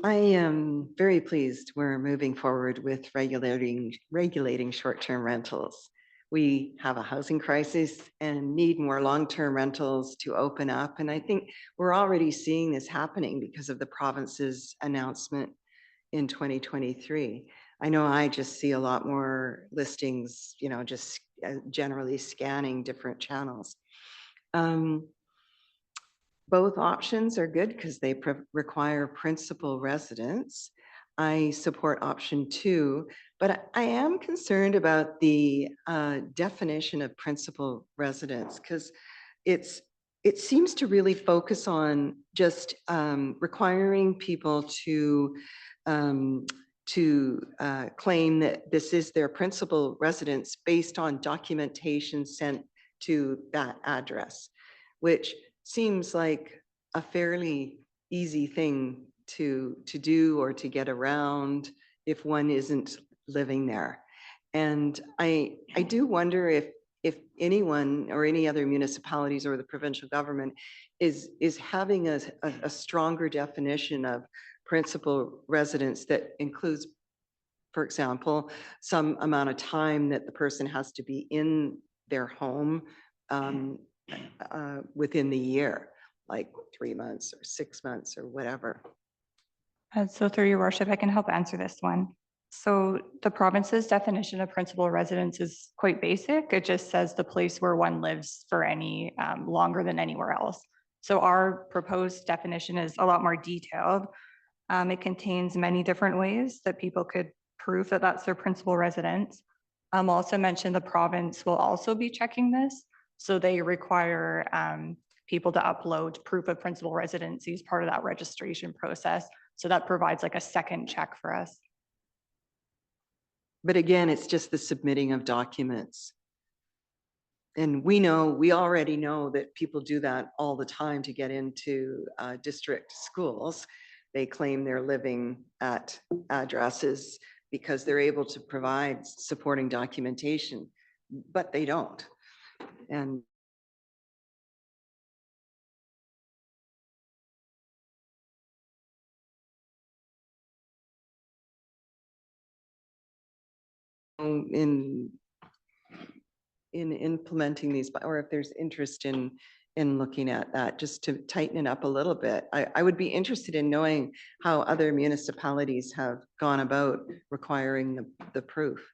I am very pleased we're moving forward with regulating short-term rentals. We have a housing crisis and need more long-term rentals to open up. And I think we're already seeing this happening because of the province's announcement in 2023. I know I just see a lot more listings, you know, just generally scanning different channels. Both options are good because they require principal residence. I support option 2, but I am concerned about the definition of principal residence because it seems to really focus on just requiring people to claim that this is their principal residence based on documentation sent to that address, which seems like a fairly easy thing to do or to get around if one isn't living there. And I do wonder if anyone or any other municipalities or the provincial government is having a stronger definition of principal residence that includes, for example, some amount of time that the person has to be in their home within the year, like 3 months or 6 months or whatever. So through your worship, I can help answer this one. So the province's definition of principal residence is quite basic. It just says the place where one lives for any longer than anywhere else. So our proposed definition is a lot more detailed. It contains many different ways that people could prove that that's their principal residence. Also mentioned the province will also be checking this. So they require people to upload proof of principal residency as part of that registration process. So that provides like a second check for us. But again, it's just the submitting of documents. And we already know that people do that all the time to get into district schools. They claim they're living at addresses because they're able to provide supporting documentation, but they don't. And in implementing these, or if there's interest in looking at that, just to tighten it up a little bit. I would be interested in knowing how other municipalities have gone about requiring the proof.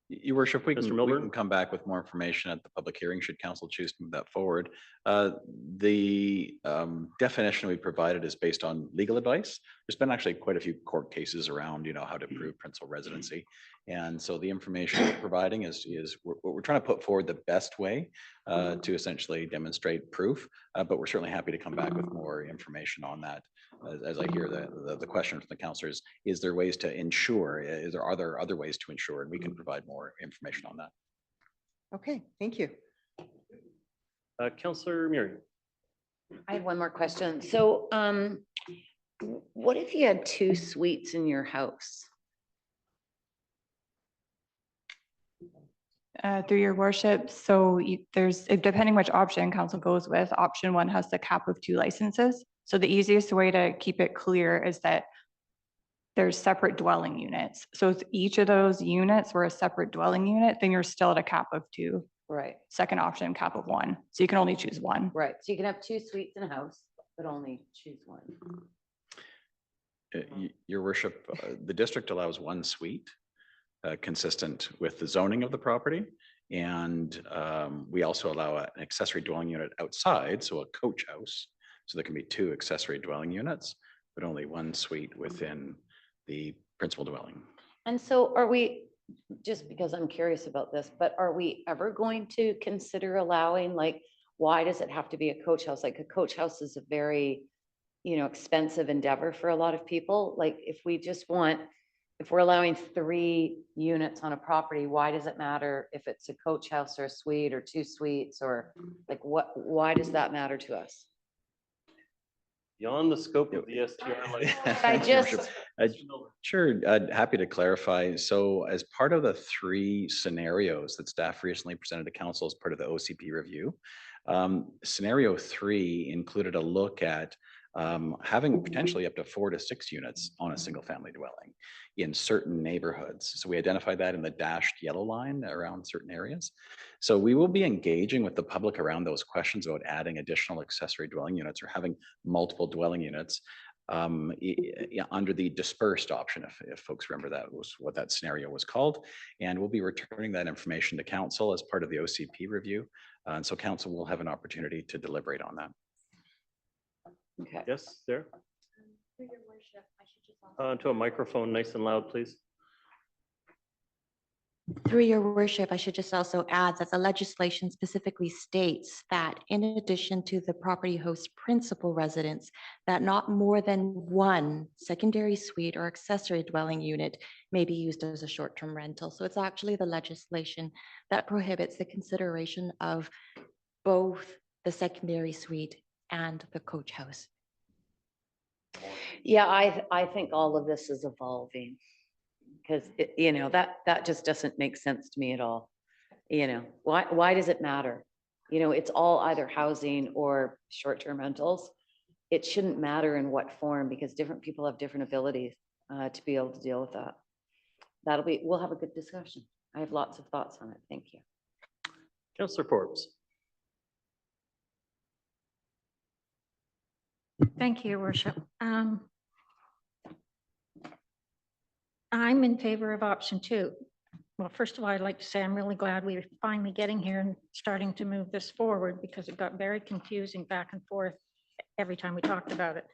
Your worship, we Mr. can Milburn? come back with more information at the public hearing should council choose to move that forward. The definition we provided is based on legal advice. There's been actually quite a few court cases around, how to prove principal residency. And so the information we're providing is we're trying to put forward the best way to essentially demonstrate proof, but we're certainly happy to come back with more information on that. As I hear the question from the councillors, is there ways to ensure, are there other ways to ensure, and we can provide more information on that. Okay, thank you. Councillor Murray. I have one more question. So what if you had 2 suites in your house? Through your worship, so there's, depending which option council goes with, option 1 has the cap of 2 licenses. So the easiest way to keep it clear is that there's separate dwelling units. So if each of those units were a separate dwelling unit, then you're still at a cap of 2. Right. Second option, cap of 1. So you can only choose 1. Right. So you can have 2 suites in a house, but only choose 1. Your worship, the district allows 1 suite consistent with the zoning of the property. And we also allow an accessory dwelling unit outside, so a coach house. So there can be 2 accessory dwelling units, but only 1 suite within the principal dwelling. And so are we, just because I'm curious about this, but are we ever going to consider allowing, like, why does it have to be a coach house? Like, a coach house is a very, expensive endeavor for a lot of people. Like, if we're allowing 3 units on a property, why does it matter if it's a coach house or a suite or 2 suites, or like, why does that matter to us? Beyond the scope of the STR. Sure, happy to clarify. So as part of the 3 scenarios that staff recently presented to council as part of the OCP review, scenario 3 included a look at having potentially up to 4 to 6 units on a single family dwelling in certain neighborhoods. So we identified that in the dashed yellow line around certain areas. So we will be engaging with the public around those questions about adding additional accessory dwelling units or having multiple dwelling units under the dispersed option, if folks remember that was what that scenario was called. And we'll be returning that information to council as part of the OCP review. And so council will have an opportunity to deliberate on that. Okay. Yes, Sarah? To a microphone, nice and loud, please. Through your worship, I should just also add that the legislation specifically states that in addition to the property host principal residence, that not more than 1 secondary suite or accessory dwelling unit may be used as a short-term rental. So it's actually the legislation that prohibits the consideration of both the secondary suite and the coach house. Yeah, I think all of this is evolving, because that just doesn't make sense to me at all. Why does it matter? It's all either housing or short-term rentals. It shouldn't matter in what form, because different people have different abilities to be able to deal with that. We'll have a good discussion. I have lots of thoughts on it. Thank you. Councillor Forbes. Thank you, Your Worship. I'm in favor of option 2. Well, first of all, I'd like to say I'm really glad we're finally getting here and starting to move this forward, because it got very confusing back and forth every time we talked about it.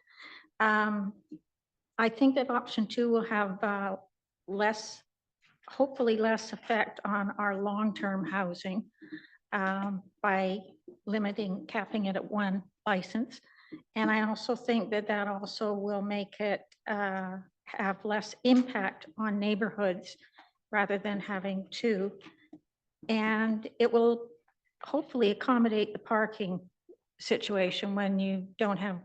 I think that option 2 will have hopefully less effect on our long-term housing by capping it at 1 license. And I also think that also will make it have less impact on neighborhoods rather than having 2. And it will hopefully accommodate the parking situation when you don't have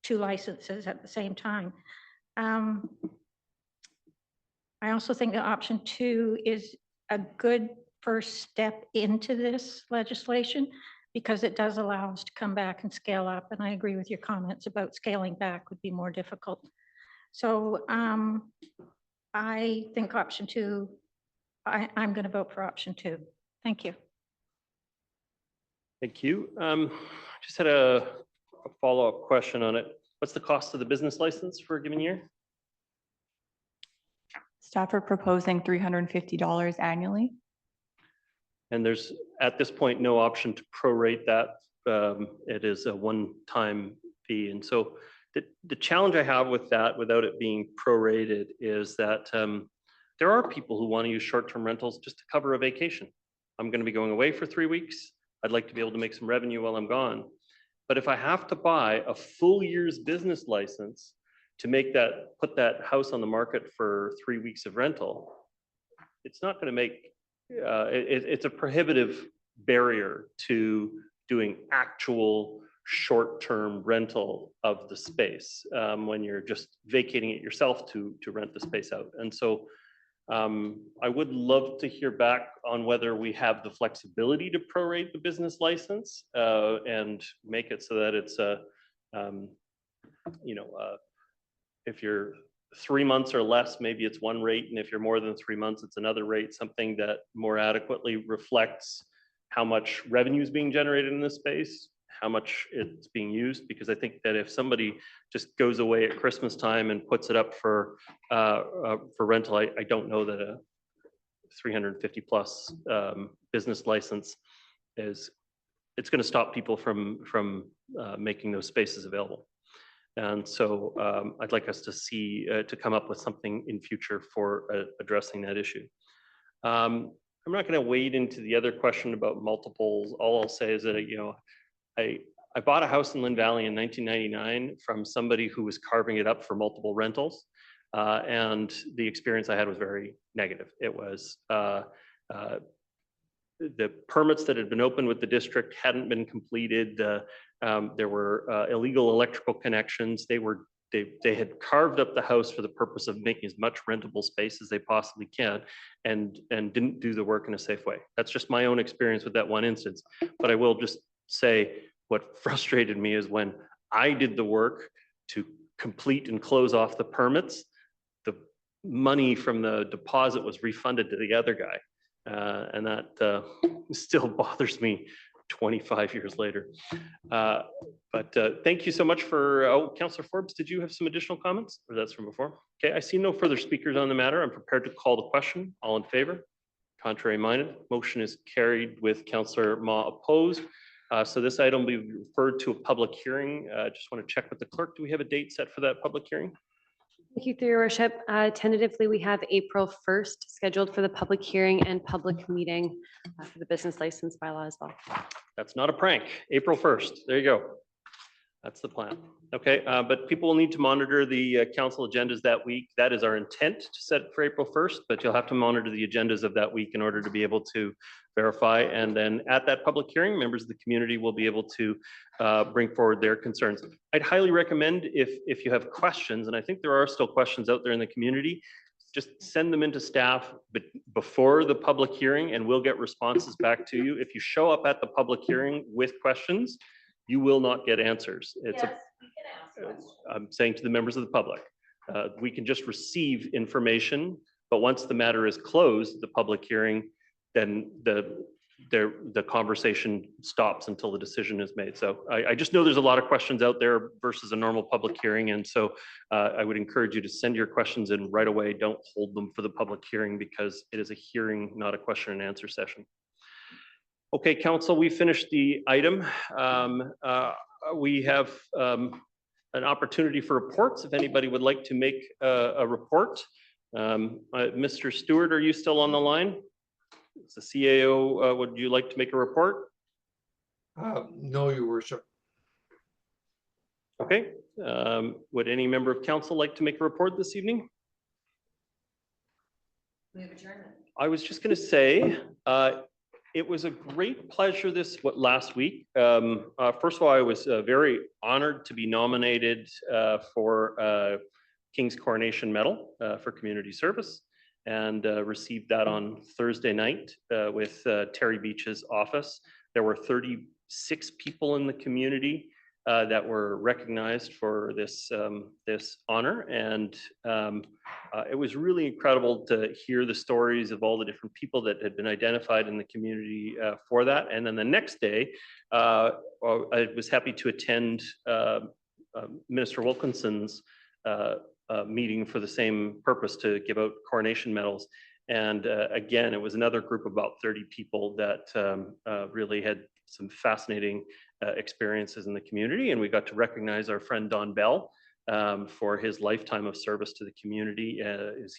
2 licenses at the same time. I also think that option 2 is a good first step into this legislation, because it does allow us to come back and scale up. And I agree with your comments about scaling back would be more difficult. So I think option 2, I'm going to vote for option 2. Thank you. Thank you. Just had a follow-up question on it. What's the cost of the business license for a given year? Staff are proposing $350 annually. And there's, at this point, no option to prorate that. It is a one-time fee. And so the challenge I have with that, without it being prorated, is that there are people who want to use short-term rentals just to cover a vacation. I'm going to be going away for 3 weeks. I'd like to be able to make some revenue while I'm gone. But if I have to buy a full year's business license to put that house on the market for 3 weeks of rental, it's not going to make, it's a prohibitive barrier to doing actual short-term rental of the space when you're just vacating it yourself to rent the space out. And so I would love to hear back on whether we have the flexibility to prorate the business license and make it so that it's if you're 3 months or less, maybe it's one rate, and if you're more than 3 months, it's another rate, something that more adequately reflects how much revenue is being generated in this space, how much it's being used. Because I think that if somebody just goes away at Christmas time and puts it up for rental, I don't know that a 350 plus business license is, it's going to stop people from making those spaces available. And so I'd like us to see, to come up with something in future for addressing that issue. I'm not going to wade into the other question about multiples. All I'll say is that, I bought a house in Lynn Valley in 1999 from somebody who was carving it up for multiple rentals. And the experience I had was very negative. It was, the permits that had been opened with the district hadn't been completed. There were illegal electrical connections. They had carved up the house for the purpose of making as much rentable space as they possibly can, and didn't do the work in a safe way. That's just my own experience with that one instance. But I will just say what frustrated me is when I did the work to complete and close off the permits, the money from the deposit was refunded to the other guy. And that still bothers me 25 years later. But thank you so much for, oh, Councillor Forbes, did you have some additional comments, or that's from before? Okay, I see no further speakers on the matter. I'm prepared to call the question. All in favor? Contrary minded? Motion is carried with Councillor Ma opposed. So this item will be referred to a public hearing. Just want to check with the clerk. Do we have a date set for that public hearing? Thank you, through your worship. Tentatively, we have April 1st scheduled for the public hearing and public meeting for the business license bylaw as well. That's not a prank. April 1st. There you go. That's the plan. Okay, but people will need to monitor the council agendas that week. That is our intent to set it for April 1st, but you'll have to monitor the agendas of that week in order to be able to verify. And then at that public hearing, members of the community will be able to bring forward their concerns. I'd highly recommend if you have questions, and I think there are still questions out there in the community, just send them into staff before the public hearing and we'll get responses back to you. If you show up at the public hearing with questions, you will not get answers. It's I'm saying to the members of the public, we can just receive information, but once the matter is closed, the public hearing, then the conversation stops until the decision is made. So I just know there's a lot of questions out there versus a normal public hearing. And so I would encourage you to send your questions in right away. Don't hold them for the public hearing because it is a hearing, not a question and answer session. Okay, council, we finished the item. We have an opportunity for reports. If anybody would like to make a report. Mr. Stewart, are you still on the line? As the CAO, would you like to make a report? No, your worship. Okay. Would any member of council like to make a report this evening? We have adjournment. I was just going to say, it was a great pleasure last week. First of all, I was very honored to be nominated for King's Coronation Medal for community service, and received that on Thursday night with Terry Beach's office. There were 36 people in the community that were recognized for this honor, and it was really incredible to hear the stories of all the different people that had been identified in the community for that. And then the next day, I was happy to attend Minister Wilkinson's meeting for the same purpose, to give out coronation medals. And again, it was another group of about 30 people that really had some fascinating experiences in the community. And we got to recognize our friend Don Bell for his lifetime of service to the community.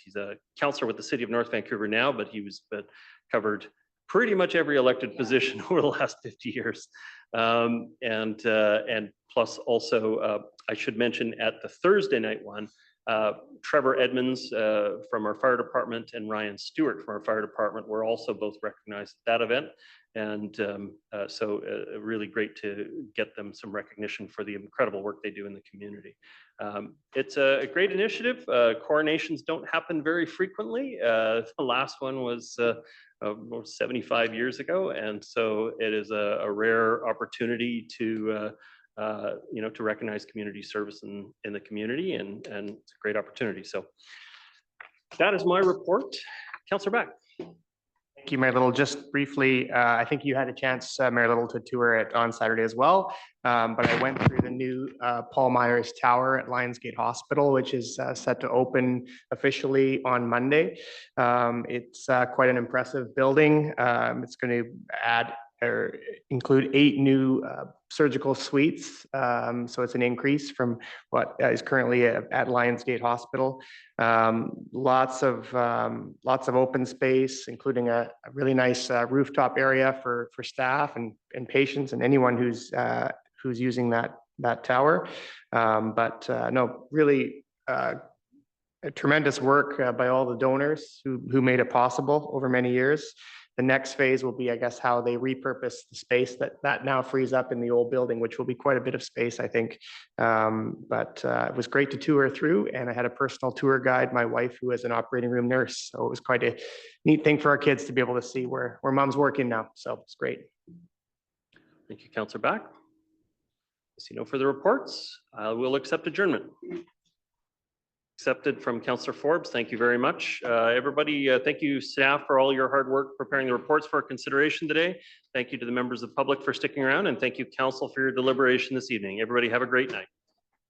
He's a councillor with the city of North Vancouver now, but he was covered pretty much every elected position over the last 50 years. And plus also, I should mention at the Thursday night one, Trevor Edmonds from our fire department and Ryan Stewart from our fire department were also both recognized at that event. And so really great to get them some recognition for the incredible work they do in the community. It's a great initiative. Coronations don't happen very frequently. The last one was 75 years ago. And so it is a rare opportunity to to recognize community service in the community, and it's a great opportunity. So that is my report. Councillor Beck. Thank you, Mayor Little. Just briefly, I think you had a chance, Mayor Little, to tour it on Saturday as well. But I went through the new Paul Myers Tower at Lionsgate Hospital, which is set to open officially on Monday. It's quite an impressive building. It's going to add or include 8 new surgical suites. So it's an increase from what is currently at Lionsgate Hospital. Lots of open space, including a really nice rooftop area for staff and patients and anyone who's using that tower. No, really tremendous work by all the donors who made it possible over many years. The next phase will be, I guess, how they repurpose the space that now frees up in the old building, which will be quite a bit of space, I think. It was great to tour through, and I had a personal tour guide, my wife, who is an operating room nurse. So it was quite a neat thing for our kids to be able to see where mom's working now. So it's great. Thank you, Councillor Back. I see no further reports. We'll accept adjournment. Accepted from Councillor Forbes. Thank you very much. Everybody, thank you staff for all your hard work preparing the reports for our consideration today. Thank you to the members of the public for sticking around, and thank you council for your deliberation this evening. Everybody have a great night.